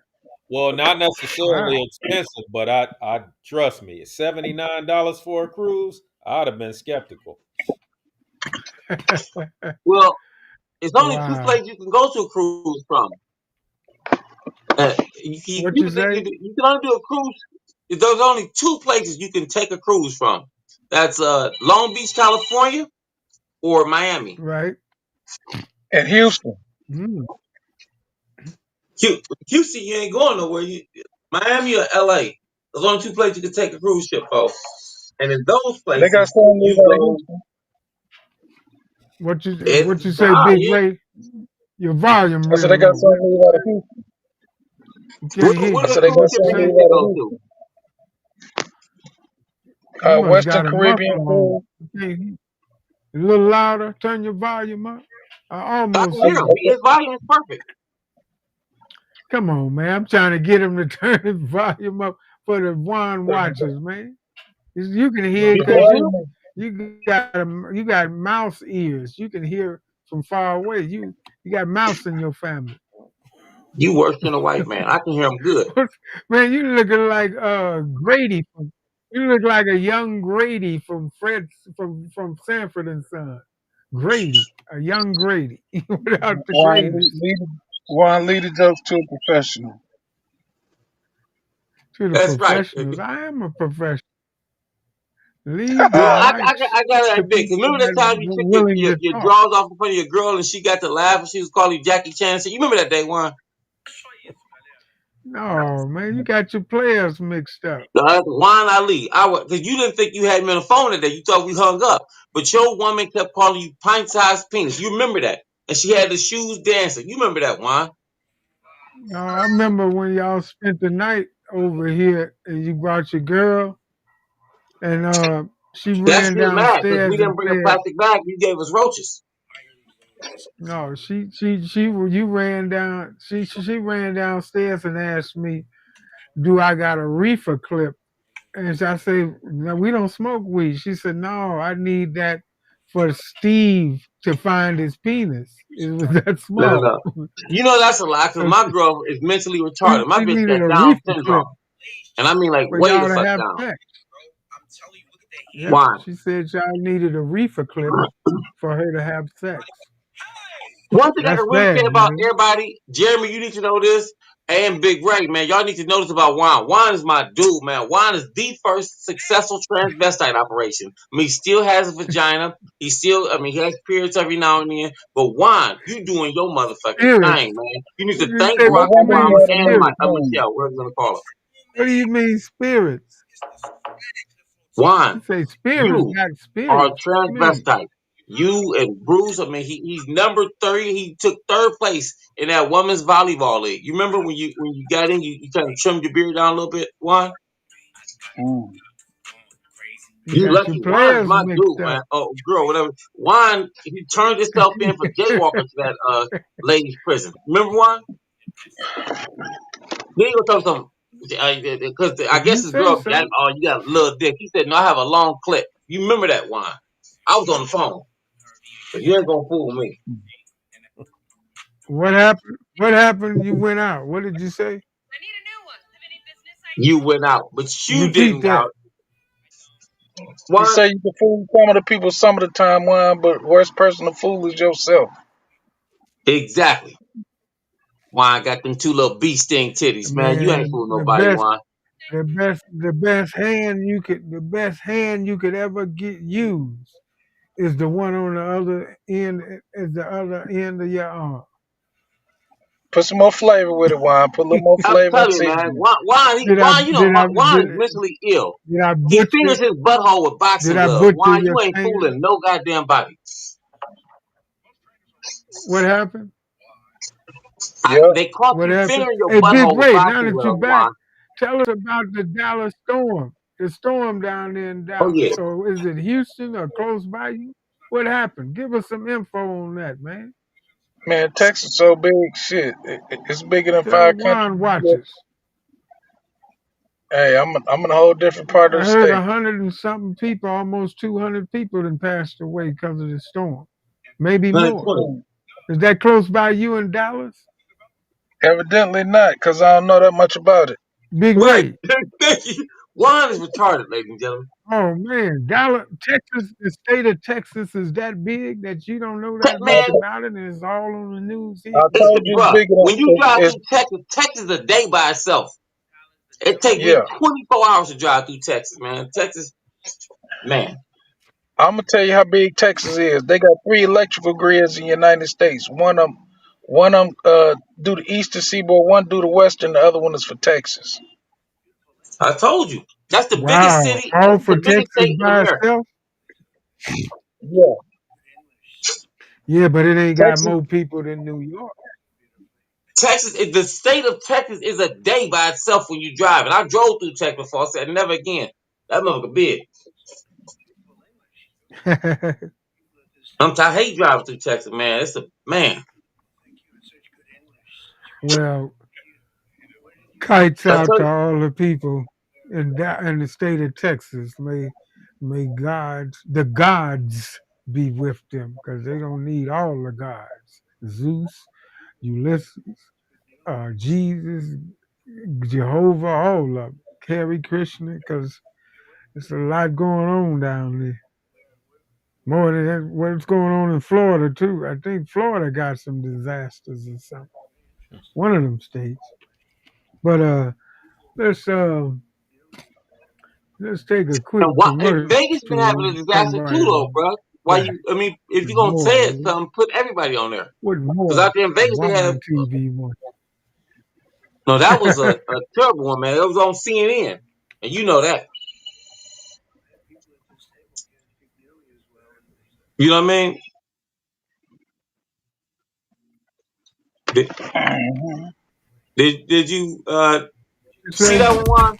Well, not Wow. necessarily expensive, but I trust me, $79 for a cruise, I'd have been skeptical. Well, it's only two Wow. places you can go to a cruise from. What You you can say? only do a cruise. There's only two places you can take a cruise from. That's Long Beach, California, or Miami. Right. And Houston. Mm. Houston, you ain't going nowhere. Miami or LA. There's only two places you can take a cruise ship, folks. And in those They got places, some you out of go. Houston. What you say, Big Ray? Your volume I said real they got low. some out of Houston. You can't hear What you. So they got cruise ship some you Say, need to out of go to? you must Western got a Caribbean muffle on. cruise. You can't hear. A little louder. Turn your volume up. I I almost can hear hear him. you. His volume is perfect. Come on, man. I'm trying to get him to turn his volume up for the Juan watchers, man. You can hear You because can't hear him? you got mouse ears. You can hear from far away. You got mouse in your family. You worse than a white man. I can hear him good. Man, you looking like Grady from. You look like a young Grady from Sanford and Son. Grady, a young Grady without the greatness. Juan, lead the jokes to a professional. To the That's right. professionals, I am a professional. Leave Well, the I mics got to to admit, 'cause people remember that that time you took willing to your talk. drawers off in front of your girl and she got to laugh and she was calling you Jackie Chan? So you remember that day, Juan? No, man, you got your players mixed up. Juan Ali. Because you didn't think you had me on the phone that day. You thought we hung up. But your woman kept calling you pint-sized penis. You remember that? And she had the shoes dancing. You remember that, Juan? No, I remember when y'all spent the night over here and you brought your girl and she That's ran still mad because we downstairs and didn't bring a said, plastic bag. You gave us roaches. no, you ran down. She ran downstairs and asked me, "Do I got a reefer clip?" And I say, "No, we don't smoke weed." She said, "No, I need that for Steve to find his penis. It was that small." No. You know that's a lie because my girl is mentally retarded. My She bitch needed got a Down reefer clip syndrome. And I mean like for way the y'all to fuck have down. sex. Yep, Why? she said y'all needed a reefer clip for her to have sex. One thing I That's can really say bad, about man. everybody, Jeremy, you need to know this, and Big Ray, man, y'all need to know this about Juan. Juan is my dude, man. Juan is the first successful transvestite operation. I mean, he still has a vagina. He still, I mean, he has periods every now and then. But Juan, you doing your motherfucking Spirits. thing, man. You need What to do you thank say? Barack What Well, you what do mean Obama you have and spirits? Michelle, whatever you want to call What do you mean spirits? her. Juan, You say spirits, you not are a spirits. What you mean? transvestite. You and Bruce, I mean, he's number 30. He took third place in that women's volleyball league. You remember when you got in, you kind of trimmed your beard down a little bit, Juan? You You got your lucky. Juan is players my mixed dude, up. man. Oh, girl, whatever. Juan, he turned himself in for jaywalking to that ladies' prison. Remember Juan? Then he gonna tell some because I If guess you this say girl got so. you got a little dick. He said, "No, I have a long clip." You remember that, Juan? I was on the phone, but you ain't gonna fool me. What happened? What happened? You went out. What did you say? You went out, but you Repeat didn't that. out. You Juan, say you can fool some of the people some of the time, Juan, but worst person to fool is yourself. exactly. Juan got them two little bee sting titties, man. You ain't Man, fooling nobody, Juan. the best hand you could ever get used is the one on the other end, is the other end of your arm. Put some more flavor with it, Juan. Put a little more I'm flavor and telling you, man. seasoning. Juan, you know, Juan is mentally ill. Did I He fingers butcher? his butthole with Did boxing I gloves. butcher Juan, you your ain't finger? fooling no goddamn body. What happened? Yep. They caught What you happened? fingering your Hey, Big butthole with Ray, now boxing that you gloves, back, Juan. tell us about the Dallas storm. The storm down there in Oh Dallas. yeah. So is it Houston or close by you? What happened? Give us some info on that, man. Man, Texas so big, shit. It's bigger than Tell 5 countries. Juan watches. Hey, I'm in a whole different part of I the heard state. 100 and something people, almost 200 people, then passed away because of the storm. Maybe more. 120. Is that close by you in Dallas? Evidently not, because I don't know that much about it. Big Right. Ray. Thank you. Juan is retarded, ladies and gentlemen. Oh man, Dallas, Texas, the state of Texas is that big that you don't know that Man, much about it, and it's all on the news I here. told you it's bruh, bigger when you drive than through Texas, Texas is a day by itself. It take me yeah. 24 hours to drive through Texas, man. Texas, man. I'm gonna tell you how big Texas is. They got 3 electrical grids in the United States. One of them do the eastern seaboard, one do the western, the other one is for Texas. I told you. That's the biggest Wow, city, all the for biggest Texas state in by America. itself? Yeah, Yeah, but it ain't got Texas. more people than New York. Texas, the state of Texas is a day by itself when you drive. And I drove through Texas before. I said, never again. That motherfucker big. I hate driving through Texas, man. It's a man. Well, kites I out tell to you, all the people in the state of Texas. May the gods be with them, because they don't need all the gods. Zeus, Ulysses, Jesus, Jehovah, all of them. Hare Krishna, because there's a lot going on down there. More than what's going on in Florida too. I think Florida got some disasters or something. One of them states. But let's take a quick and commercial Vegas been having a and come disaster too, right though, bro. back If with you're going to more say it, something, put everybody on there. with Because more out there in Vegas, they have, Juan TV one. no, that was a terrible one, man. It was on CNN. And you know that. You know what I mean? Did you see that one, Juan?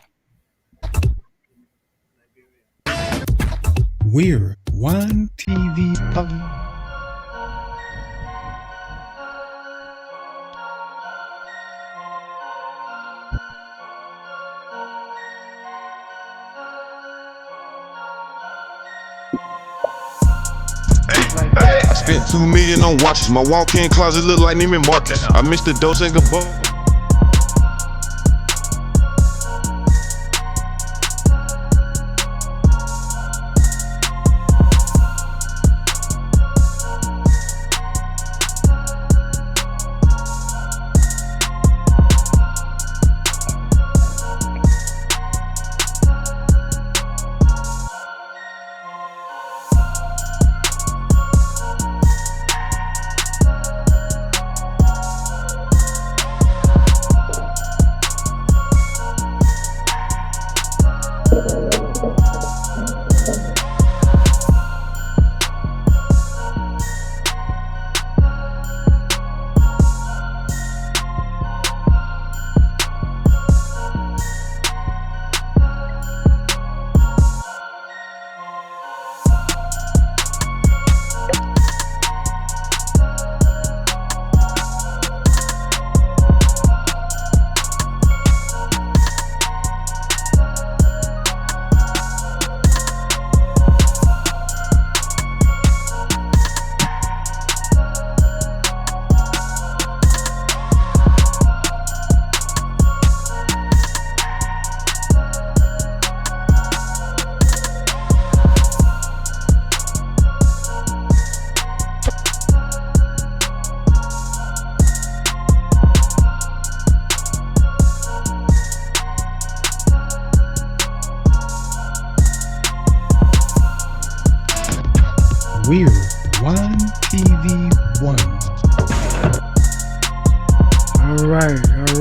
We're Juan TV. I spent $2 million on watches. My walk-in closet look like Neiman Marcus. I missed the Dolce & Gabbana.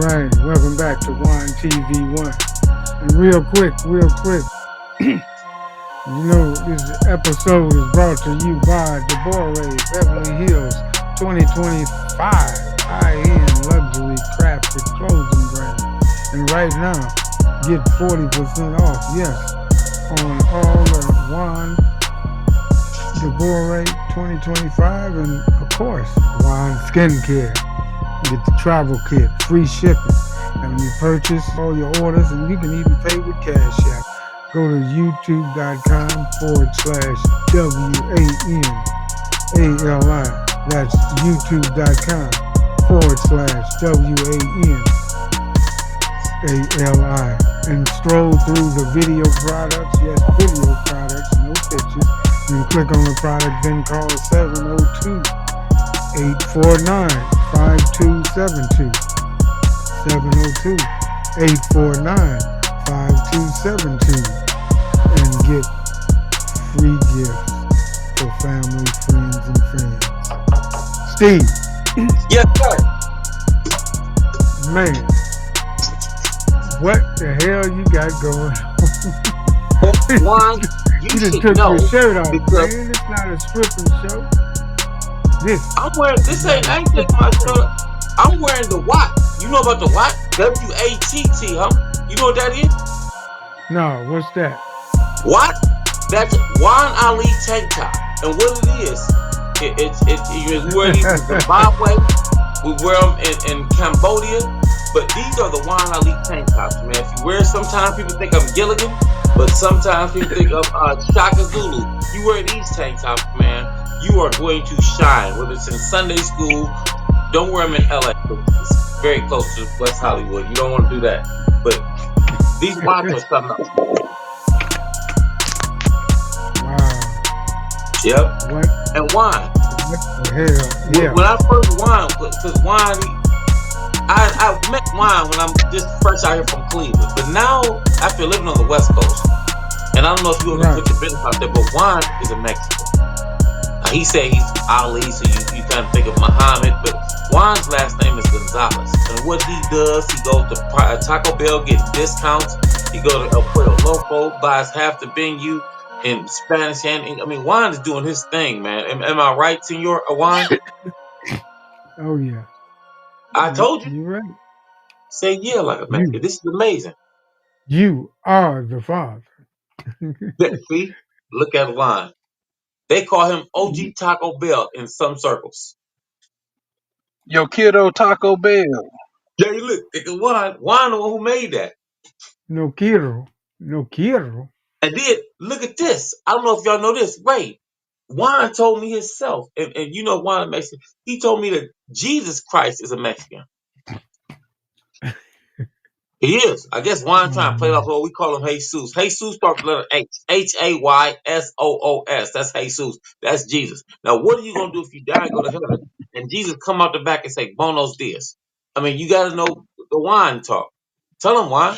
right, welcome back to Juan TV1. And real quick, you know, this episode is brought to you by Deborah Beverly Hills 2025 high-end luxury crafted clothing brand. And right now, get 40% off, yes, on all the Juan Deborah 2025 and, of course, Juan Skincare. Get the travel kit, free shipping. And you purchase all your orders, and you can even pay with Cash App. Go to youtube.com/WANALI. That's youtube.com/WANALI. And stroll through the video products. Yes, video products, no pictures. You click on the product, then call 702-849-5272. 702-849-5272. And get free gifts for family, friends, and fans. Steve. Yes, sir. Man, what the hell you got going on? Juan, you you just should took know your shirt off, because man. It's not a stripping show. I'm wearing this ain't I ain't taking my shirt off. I'm wearing the Watt. You know about the Watt? WATT, huh? You know what that is? No, what's that? Watt? That's Juan Ali tank top. And what it is, we wear these in Zimbabwe, we wear them in Cambodia, but these are the Juan Ali tank tops, man. If you wear it, sometimes people think I'm Gilligan, but sometimes people think of Shaka Zulu. You wear these tank tops, man, you are going to shine. Whether it's in Sunday school, don't wear them in LA. It's very close to West Hollywood. You don't want to do that. But these watches are something else. Wow. Yep. What? And wine. What the hell? Yeah. When I first wine, because wine, I met wine when I'm just fresh out here from Cleveland. But now, after living on the West Coast, and I don't know if you ever put your business out there, but wine is a Mexican. He said he's Ali, so you kind of think of Muhammad, but Juan's last name is Gonzalez. And what he does, he goes to Taco Bell, get discounts. He goes to El Pollo Loco, buys half the menu in Spanish and English. I mean, Juan is doing his thing, man. Am I right, Senor Juan? Oh, yeah. I told you. You're right. Say yeah like a Mexican. This is amazing. You are the father. See? Look at Juan. They call him OG Taco Bell in some circles. Yo, kiddo Taco Bell. Yeah, you look. Juan the one who made that. No quiero. And then, look at this. I don't know if y'all know this. Wait. Juan told me himself, and you know Juan Mexican. He told me that Jesus Christ is a Mexican. He is. I guess Juan trying to play it off. We call him Jesus. Jesus starts with the letter H. Haysoos. That's Jesus. That's Jesus. Now, what are you going to do if you die and go to heaven and Jesus come out the back and say, Buenos dias? I mean, you got to know the Juan talk. Tell him, Juan.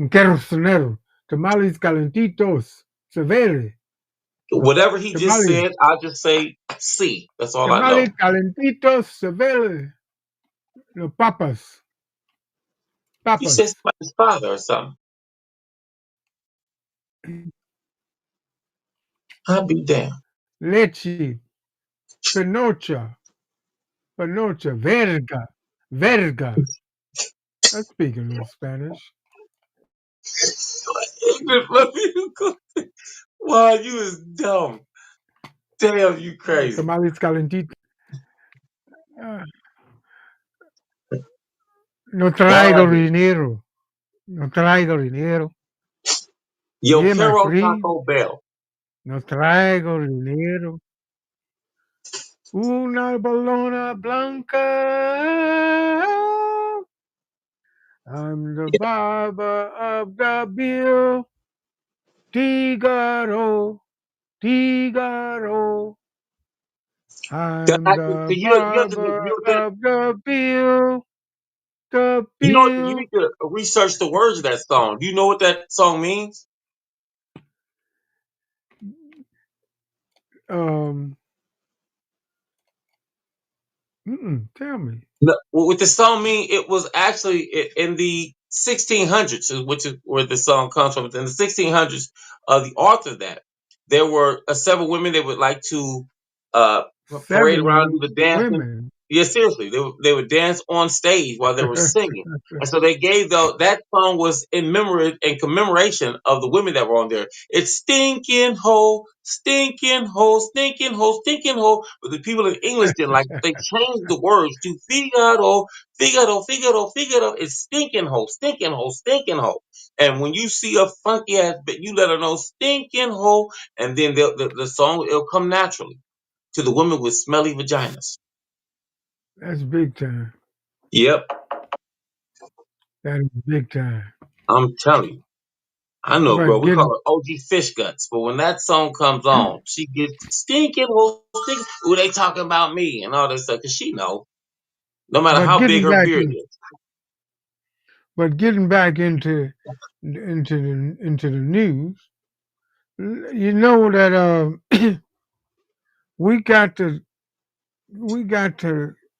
Carrocenero. Tamales calentitos. Severe. Whatever he just said, I'll just say C. That's all I know. Tamales calentitos. Severe. Los papas. He said somebody's father or something. I'll be damned. Leche. Pinocha. Verga. I speak a little Spanish. Wow, you is dumb. Damn, you crazy. Tamales calentitos. No traigo dinero. Yo, Carol Taco Bell. No traigo dinero. Una bolona blanca. I'm the barber of the bill. Figaro. I'm the barber of the bill. You know, you need to research the words of that song. Do you know what that song means? Tell me. What the song mean? It was actually in the 1600s, which is where the song comes from. In the 1600s, the author of that, there were several women that would like to parade around, do Seven the dancing. women. Yeah, seriously, they would dance on stage while they were singing, and so they gave that song was in commemoration of the women that were on there. It's stinking hole, stinking hole, stinking hole, stinking hole. But the people in English didn't like it. They changed the words to Figaro, Figaro, Figaro, Figaro. It's stinking hole, stinking hole, stinking hole. And when you see a funky ass bit, you let her know stinking hole, and then the song it'll come naturally to the women with smelly vaginas. That's big time. Yep. That is big time. I'm telling you. I know, bro. But We getting call her OG Fish Guts. But when that song comes on, she gets stinking, stinking. Ooh, they talking about me and all this stuff. Because she know, no matter but how big getting her back beard in is. but getting back into the news, you know that we got to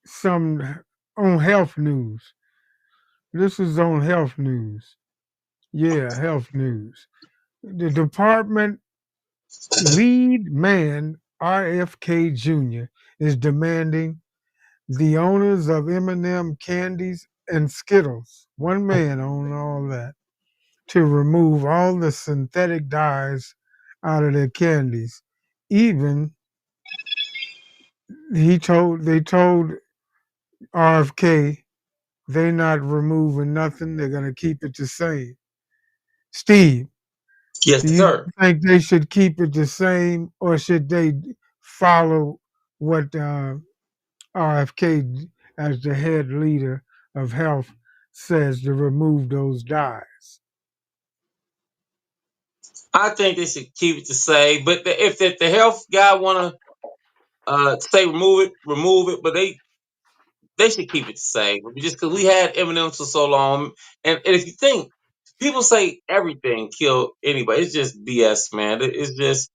some on health news. This is on health news. Yeah, health news. The department lead man RFK Jr. is demanding the owners of M&M candies and Skittles, one man owned all that, to remove all the synthetic dyes out of their candies. Even they told RFK they not removing nothing, they're gonna keep it the same. Steve, Yes, do you sir. think they should keep it the same or should they follow what RFK as the head leader of health says to remove those dyes? I think they should keep it the same. But if the health guy want to say remove it. But they should keep it the same. Just because we had M&M's for so long. And if you think, people say everything kill anybody. It's just BS, man. It's just,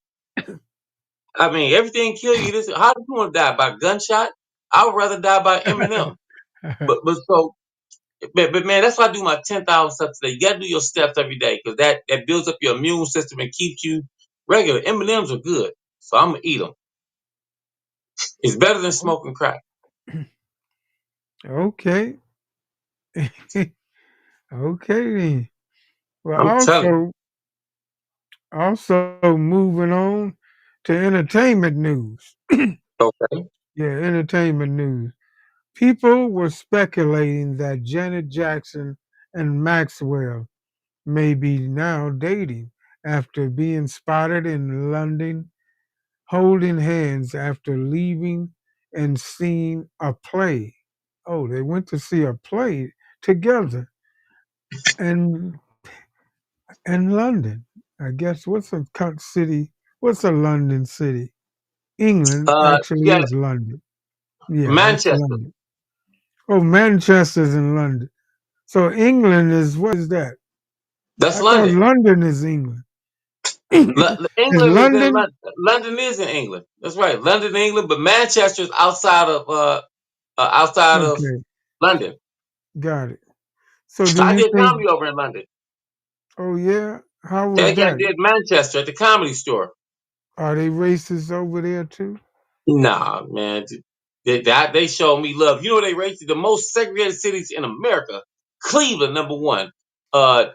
I mean, everything kill you. How do you want to die? By gunshot? I would rather die by M&M. But man, that's why I do my 10,000 steps a day. You got to do your steps every day because that builds up your immune system and keeps you regular. M&Ms are good, so I'm gonna eat them. It's better than smoking crack. Okay. Okay then. Well, I'm telling also moving on to entertainment news. you. Okay. Yeah, entertainment news. People were speculating that Janet Jackson and Maxwell may be now dating after being spotted in London holding hands after leaving and seeing a play. Oh, they went to see a play together and in London. I guess city? What's a London city? England actually Yeah, is London. Yeah, that's Manchester. London. Oh, Manchester's in London. So England is what is that? That's I thought London. London is England. Is England is in London? London. London is in England. That's right. London, England, but Manchester is outside of Okay, London. got it. So do I you did think? comedy over in London. Oh yeah, how Yeah, was I that? did Manchester at the Comedy Store. Are they racist over there too? Nah, man. They showed me love. You know they rated the most segregated cities in America. Cleveland, number one. Uh,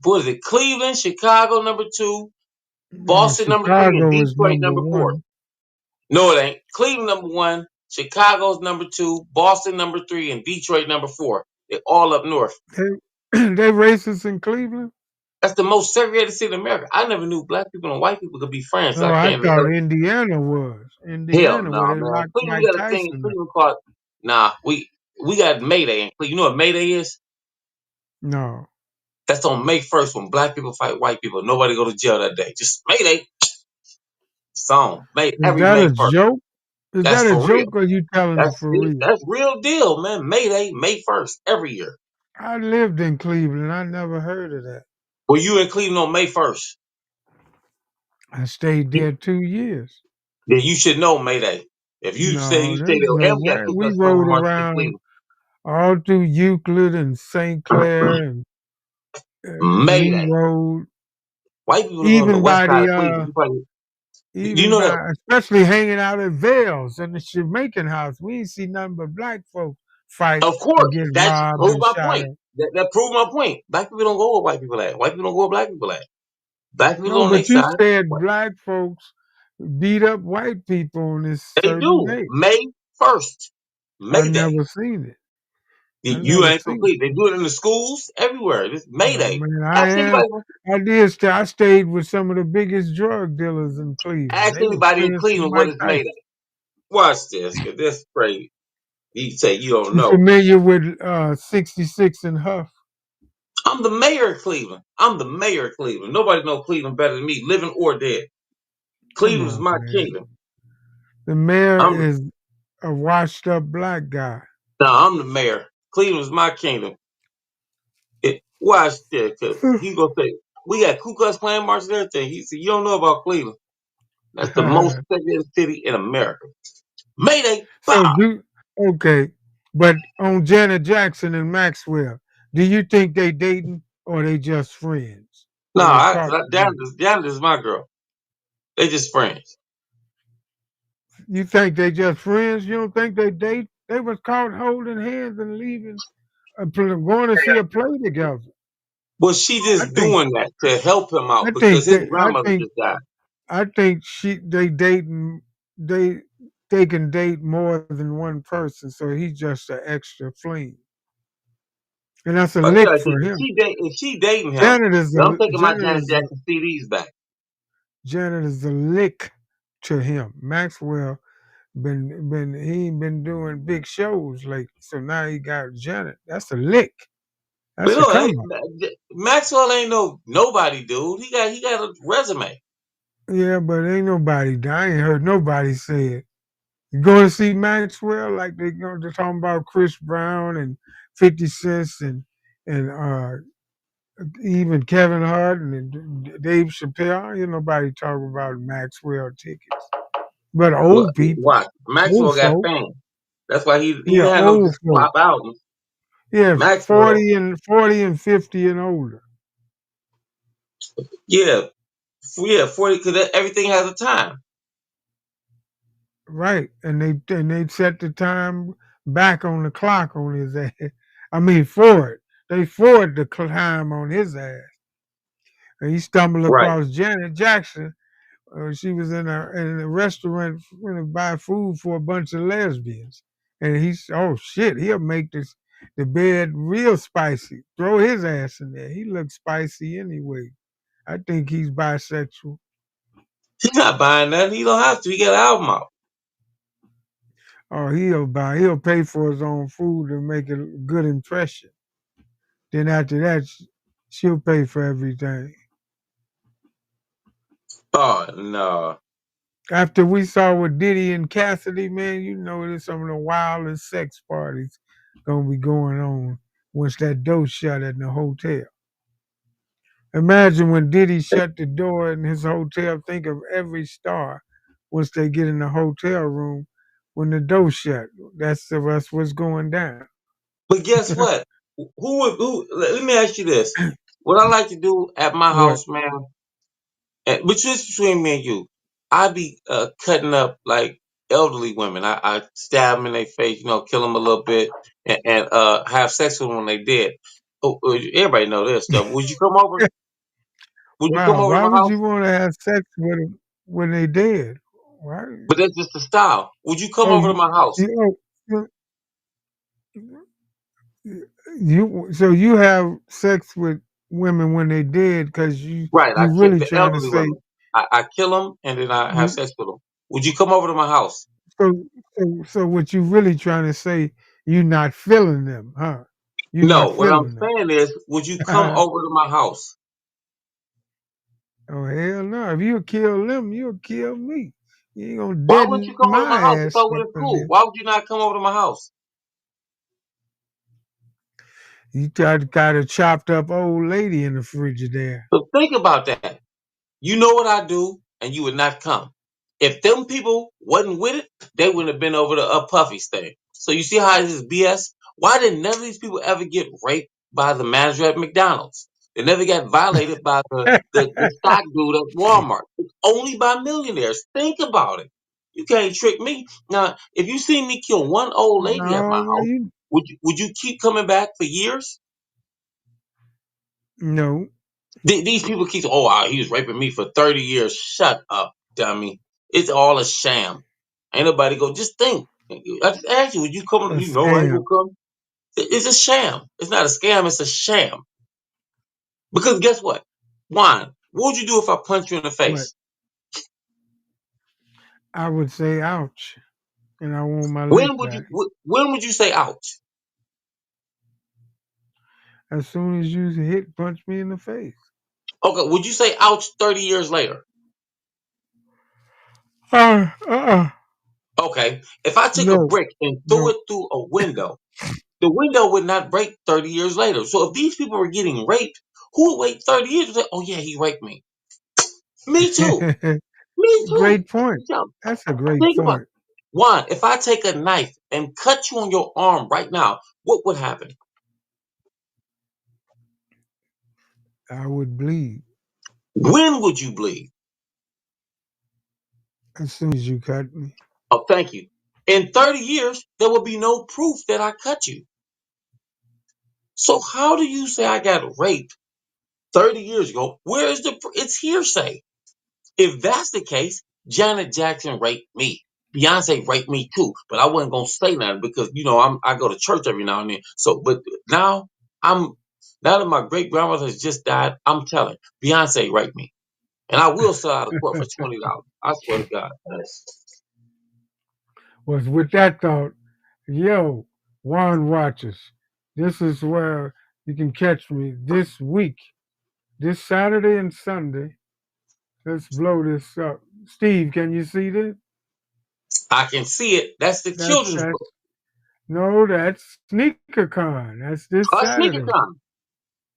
what is it? Cleveland, Chicago, number two. Boston, number three, and Chicago is Detroit, number number four. one. No, it ain't. Cleveland, number one. Chicago's number two. Boston, number three, and Detroit, number four. They're all up north. They they racist in Cleveland? That's the most segregated city in America. I never knew black people and white people could be friends. So Oh, I I can't. thought Indiana was. Hell Indiana no, where they man. locked Cleveland, we Mike got a thing in Tyson up. Cleveland called. Nah, we got Mayday in Cleveland. You know what Mayday is? No. That's on May 1st when black people fight white people. Nobody go to jail that day. Just Mayday. Song. Is Every that May a 1st. joke? Is That's that a for real. joke or you telling it for real? That's real deal, man. Mayday, May 1st, every year. I lived in Cleveland. I never heard of that. Were you in Cleveland on May 1st? I stayed there 2 years. Then you should know Mayday. If you say No, you stay there's there, no and we got way. Ku We Klux Klan rode marches in around Cleveland. all through Euclid and St. Clair, and we Mayday. rode White people live on the even west by side of Cleveland. You even know that. by, especially hanging out at Vale's and the Jamaican house. We ain't see nothing but black folks fight Of and course, get that robbed proves and my shot point. at. That proves my point. Black people don't go where white people at. White people don't go where black people at. Black people No, on their but you side. said black folks beat up white people on this They certain do. day. May 1st. I Mayday. never seen it. I You never ain't seen it. complete. They do it in the schools everywhere. It's Oh Mayday. man, Ask anybody. I stayed with some of the biggest drug dealers in Cleveland. Ask They was anybody in playing some Cleveland what Mike is Tyson. Mayday. Watch this, cause this is crazy. You say you don't You know. familiar with 66 and Huff? I'm the mayor of Cleveland. I'm the mayor of Cleveland. Nobody know Cleveland better than me, living or dead. Come Cleveland is on, my man. kingdom. The mayor I'm is a washed up black guy. I'm the mayor. Cleveland is my kingdom. Watch this, cause he gonna say we got Ku Klux Klan marches and everything. He said you don't know about Cleveland. That's the most segregated city in America. Mayday. So Bah! okay, but on Janet Jackson and Maxwell, do you think they dating or they just friends? Or they No, caught together? Janet is my girl. They just friends. You think they just friends? You don't think they date? They was caught holding hands and leaving, going to see a play together. Well, she I just think. doing that to help him out I because think his they. grandmother just died. I think they dating. They can date more than one person, so he's just an extra fling, and that's a Oh, yeah, lick for him. if she dating him, I'm taking my Janet Janet Jackson CDs back. is a lick to him. Maxwell he ain't been doing big shows lately, so now he got Janet. That's a lick. But That's a no, come up. Maxwell ain't nobody, dude. He got a resume. Yeah, but ain't nobody. I ain't heard nobody say it. You going to see Maxwell like they're talking about Chris Brown and 50 Cent and even Kevin Hart and Dave Chappelle. I ain't nobody talking about Maxwell tickets. But Well, old people, watch. Maxwell old got folk. fame. That's why he Yeah, didn't have no old just folk. pop albums. Yeah, Maxwell, 40 and 50 and older. yeah, 40. Because everything has a time. Right. And they set the time back on the clock on his ass. I mean forward. They forward the time on his ass. And he stumbled Right. across Janet Jackson. She was in a restaurant going to buy food for a bunch of lesbians. And oh shit, he'll make the bed real spicy. Throw his ass in there. He looks spicy anyway. I think he's bisexual. He's not buying nothing. He don't have to. He got an album out. Oh, he'll pay for his own food to make a good impression. Then after that, she'll pay for everything. Oh, no. After we saw with Diddy and Cassidy, man, you know there's some of the wildest sex parties gonna be going on once that door shut in the hotel. Imagine when Diddy shut the door in his hotel. Think of every star once they get in the hotel room when the door shut. That's what's going down. But guess what? Let me ask you this. What I like to do at my What? house, man, which is between me and you, I be cutting up like elderly women. I stab them in their face, kill them a little bit, and have sex with them when they dead. Everybody know this stuff. Would you come over? Would you come Wow, over to why my would house? you want to have sex with them when they dead? Why? But that's just the style. Would you come Oh, over to my house? So you have sex with women when they dead because you Right. I kill really the trying to elderly say women. I kill them and then I have you sex with them. Would you come over to my house? so what you really trying to say, you not feeling them, huh? You No. not What I'm feeling them. saying is, would you come over to my house? Oh hell no! If you kill them, you'll kill me. You ain't gonna Why wouldn't you deaden come over to my my house if I ass was up in cool? there. Why would you not come over to my house? You got a chopped up old lady in the Frigidaire. So think about that. You know what I do, and you would not come. If them people wasn't with it, they wouldn't have been over the Puffy's thing. So you see how this is BS? Why did none of these people ever get raped by the manager at McDonald's? They never got violated by the stock dude at Walmart. It's only by millionaires. Think about it. You can't trick me. Now, if you see me kill one old lady at my No, house, would you keep coming back for years? no. These people keep, he was raping me for 30 years. Shut up, dummy. It's all a sham. Ain't nobody go, just think. I just asked you, would you come? A You know I ain't scam. gonna come. It's a sham. It's not a scam, it's a sham. Because guess what? Juan, what would you do if I punch you in the What? face? I would say ouch. And I want my lick back. When would you say ouch? As soon as you punch me in the face. Okay, would you say ouch 30 years later? Okay, if I took a No. brick and threw it through a window, the window would not break 30 years later. So if these people were getting raped, who would wait 30 years and say, oh yeah, he raped me? Me too. Me too. Great point. That's a great Think about it. point. Juan, if I take a knife and cut you on your arm right now, what would happen? I would bleed. When would you bleed? As soon as you cut me. Oh, thank you. In 30 years, there will be no proof that I cut you. So how do you say I got raped 30 years ago? Where is it's hearsay. If that's the case, Janet Jackson raped me. Beyonce raped me too, but I wasn't gonna say nothing because I go to church every now and then. So, but now now that my great grandmother has just died, I'm telling Beyonce raped me, and I will sell out of court for $20. I swear to God. Was with that thought, yo, Juan Watchers, this is where you can catch me this week, this Saturday and Sunday. Let's blow this up. Steve, can you see this? I can see it. That's the children's book. No, that's SneakerCon. That's this Saturday. SneakerCon.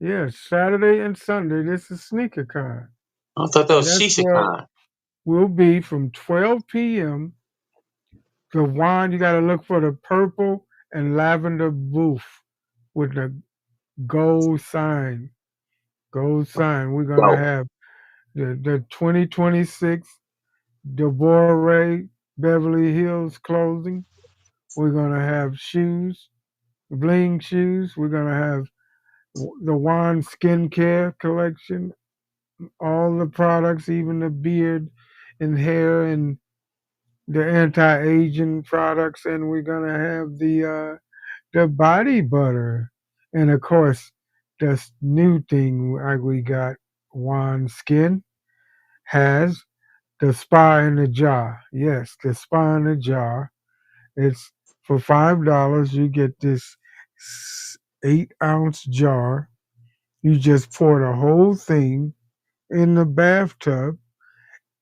Yeah, Saturday and Sunday. This is SneakerCon. I thought that was ShishaCon. We'll be from 12 p.m. The wine, you got to look for the purple and lavender booth with the gold sign. Gold sign. We're going to have the 2026 Deborah Beverly Hills clothing. We're going to have shoes, bling shoes. We're going to have the Juan skincare collection, all the products, even the beard and hair and the anti-aging products, and we're going to have the body butter. And of course, this new thing we got, Juan Skin has the spa in the jar. Yes, the spa in the jar. It's for $5. You get this 8-ounce jar. You just pour the whole thing in the bathtub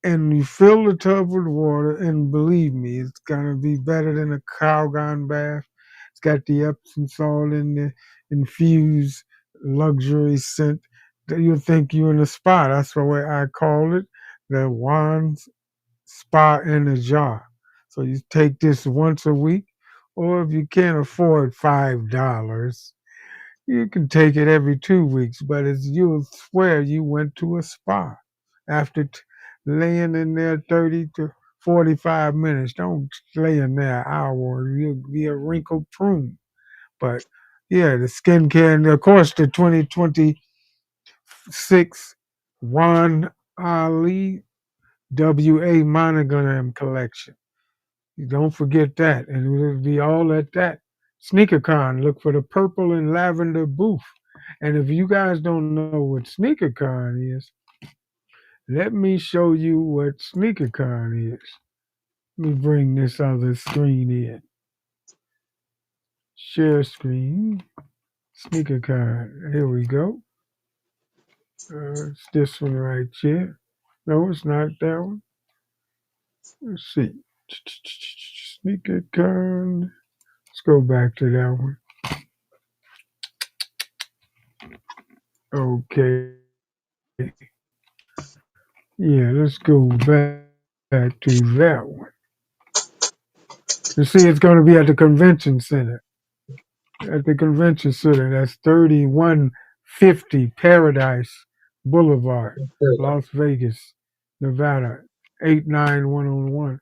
and you fill the tub with water, and believe me, it's gonna be better than a Calgon bath. It's got the Epsom salt in the infused luxury scent that you'll think you're in a spa. That's the way I call it, the Juan Spa in a jar. So you take this once a week, or if you can't afford $5, you can take it every 2 weeks. But you'll swear you went to a spa after laying in there 30 to 45 minutes. Don't lay in there an hour. You'll be a wrinkled prune. But yeah, the skincare, and of course the 2026 Juan Ali WA Monogram collection. You don't forget that. And it'll be all at that. SneakerCon. Look for the purple and lavender booth. And if you guys don't know what SneakerCon is, let me show you what SneakerCon is. Let me bring this other screen in. Share screen. SneakerCon. Here we go. It's this one right here. No, it's not that one. Let's see. SneakerCon. Let's go back to that one. Okay. Yeah, let's go back back to that one. You see, it's going to be at the convention center. At the convention center, that's 3150 Paradise Boulevard, Las Vegas, Nevada, 89101.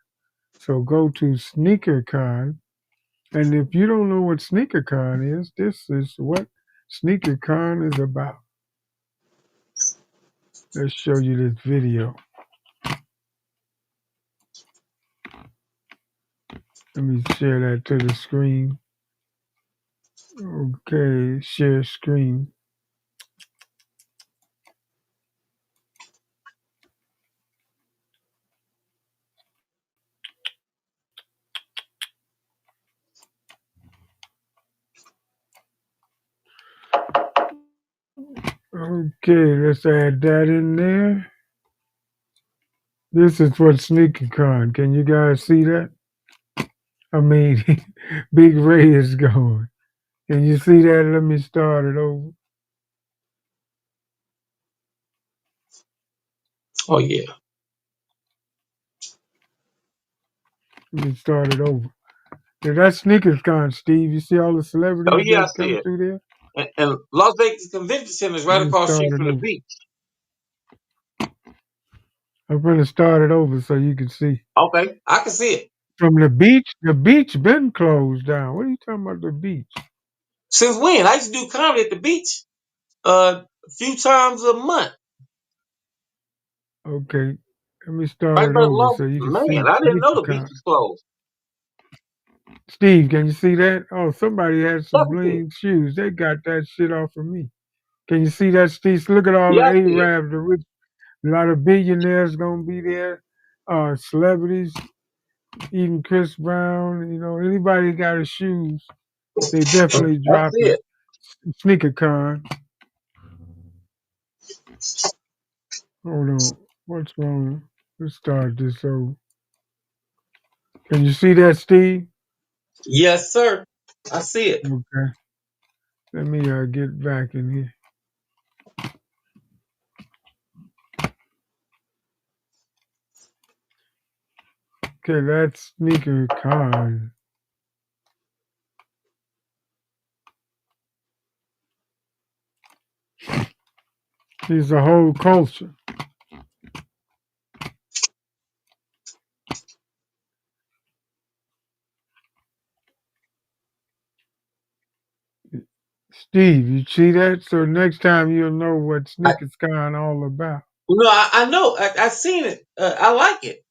So go to SneakerCon, and if you don't know what SneakerCon is, this is what SneakerCon is about. Let's show you this video. Let me share that to the screen. Okay, share screen. Okay, let's add that in there. This is what SneakerCon. Can you guys see that? I mean, Big Ray is going. Can you see that? Let me start it over. Oh yeah. Let me start it over. Yeah, that's SneakerCon, Steve. You see all the celebrities Oh yeah, I that see come it. through there? And Las Vegas Convention Center is right Let me across the start street it from the over. beach. I'm going to start it over so you can see. Okay, I can see it. From the beach been closed down. What are you talking about, the beach? Since when? I used to do comedy at the beach a few times a month. Okay, let me Right start it by over Las so you can see Man, I didn't know the beach SneakerCon. was closed. Steve, can you see that? Oh, somebody had Yeah, some I see it. bling shoes. They got that shit off of me. Can you see that, Steve? Look at all Yeah, the I see it. Arabs, the rich, a lot of billionaires gonna be there. Celebrities, even Chris Brown. You know, anybody got his shoes, they definitely I see dropping. it. SneakerCon. Hold on, what's wrong? Let's start this over. Can you see that, Steve? Yes, sir. I see it. Okay. Let me get back in here. Okay, that's SneakerCon. It's a whole culture. Steve, you see that? So next time you'll know what SneakerCon all about. No, I know. I've seen it. I like it.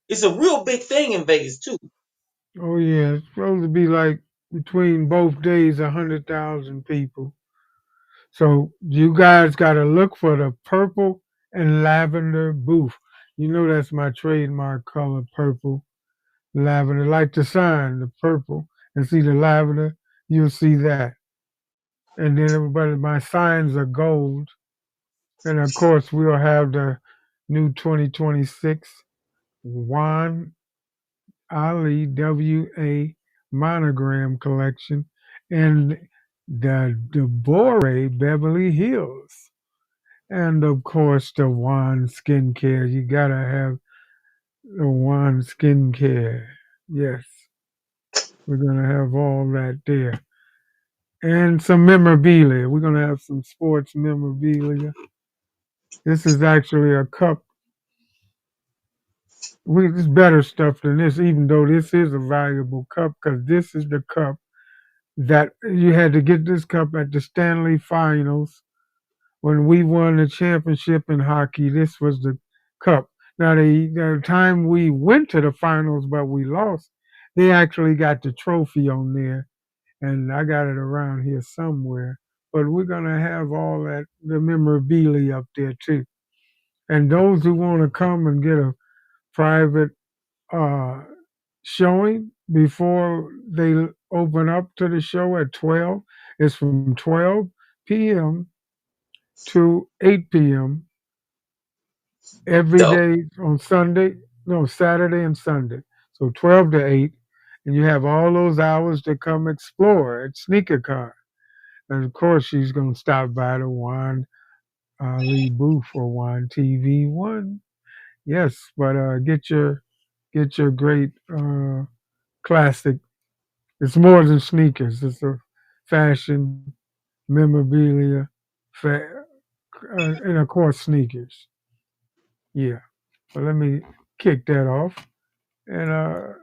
It's a real big thing in Vegas too. Oh yeah, it's supposed to be like between both days 100,000 people. So you guys got to look for the purple and lavender booth. You know that's my trademark color, purple, lavender, like the sign, the purple, and see the lavender. You'll see that. And then everybody, my signs are gold. And of course, we'll have the new 2026 Juan Ali WA monogram collection and the Deborah Beverly Hills. And of course, the Juan skincare. You gotta have the Juan skincare. Yes, we're gonna have all that there. And some memorabilia. We're gonna have some sports memorabilia. This is actually a cup. There's better stuff than this, even though this is a valuable cup, because this is the cup that you had to get this cup at the Stanley Finals when we won the championship in hockey. This was the cup. Now, the time we went to the finals, but we lost, they actually got the trophy on there, and I got it around here somewhere. But we're gonna have all that the memorabilia up there too. And those who want to come and get a private uh, showing before they open up to the show at 12. It's from 12 p.m. to 8 p.m. every Dope. day on Saturday and Sunday. So 12 to 8. And you have all those hours to come explore at SneakerCon. And of course, she's going to stop by the Juan Ali booth for Juan TV 1. Yes, but get your get your great classic. It's more than sneakers. It's a fashion, memorabilia, and of course sneakers. Yeah. So let me kick that off. And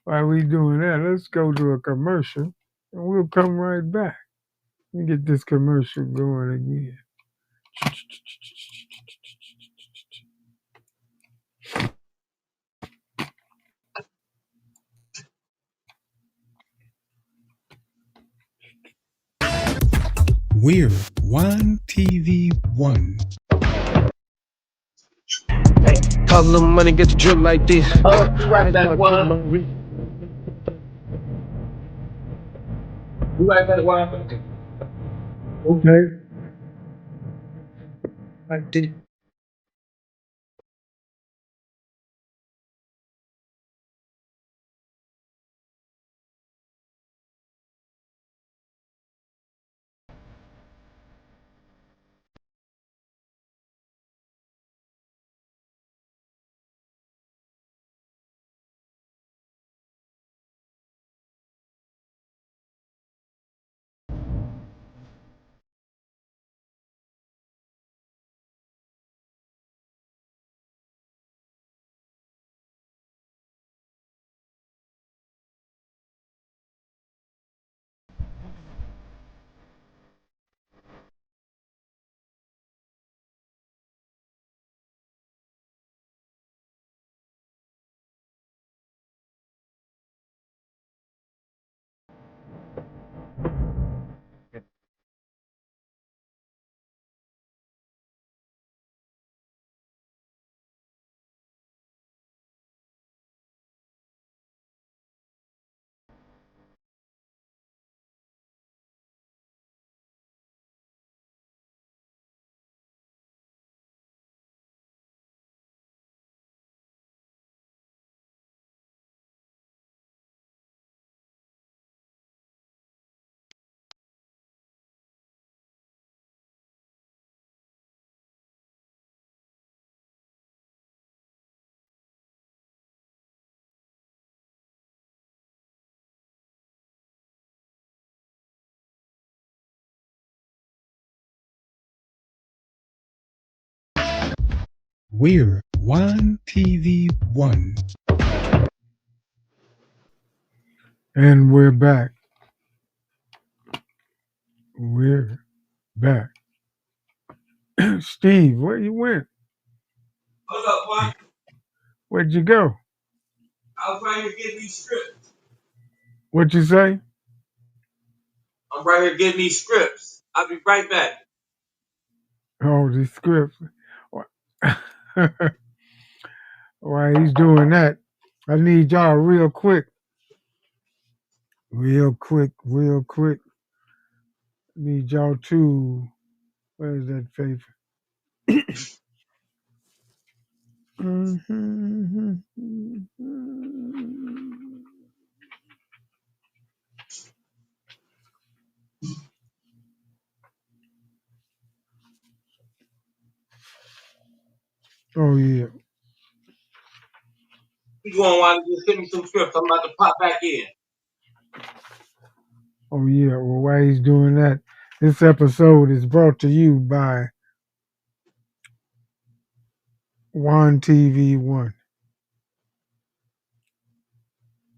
while we doing that, let's go to a commercial, and we'll come right back. Let me get this commercial going again. We're One TV One. Talk a little money, get the drip like this. Be right back, one. Be right back, one. Okay. I did. We're One TV One. And we're back. We're back. Steve, where you went? What's up, boy? Where'd you go? I was right here getting these scripts. What'd you say? I'm right here getting these scripts. I'll be right back. Oh, the scripts. While he's doing that, I need y'all real quick. Real quick. Need y'all to, where's that paper? Oh, yeah. You going while you send me some scripts? I'm about to pop back in. Oh, yeah. Well, while he's doing that, this episode is brought to you by One TV One.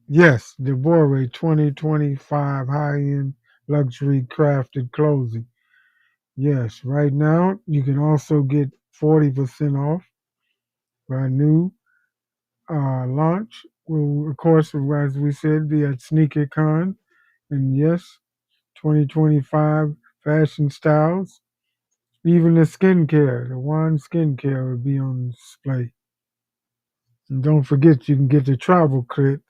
Yes, Deborah 2025 high-end luxury crafted clothing. Yes, right now you can also get 40% off our new launch. Will, of course, as we said, be at SneakerCon. And yes, 2025 fashion styles. Even the skincare, the One skincare will be on display. And don't forget, you can get the travel kit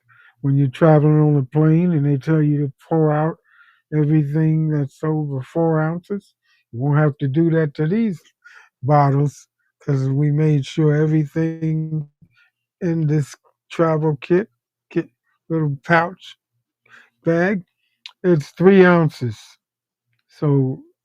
when you're traveling on a plane and they tell you to pour out everything that's over 4 ounces. You won't have to do that to these bottles because we made sure everything in this travel kit little pouch bag, it's 3 ounces. So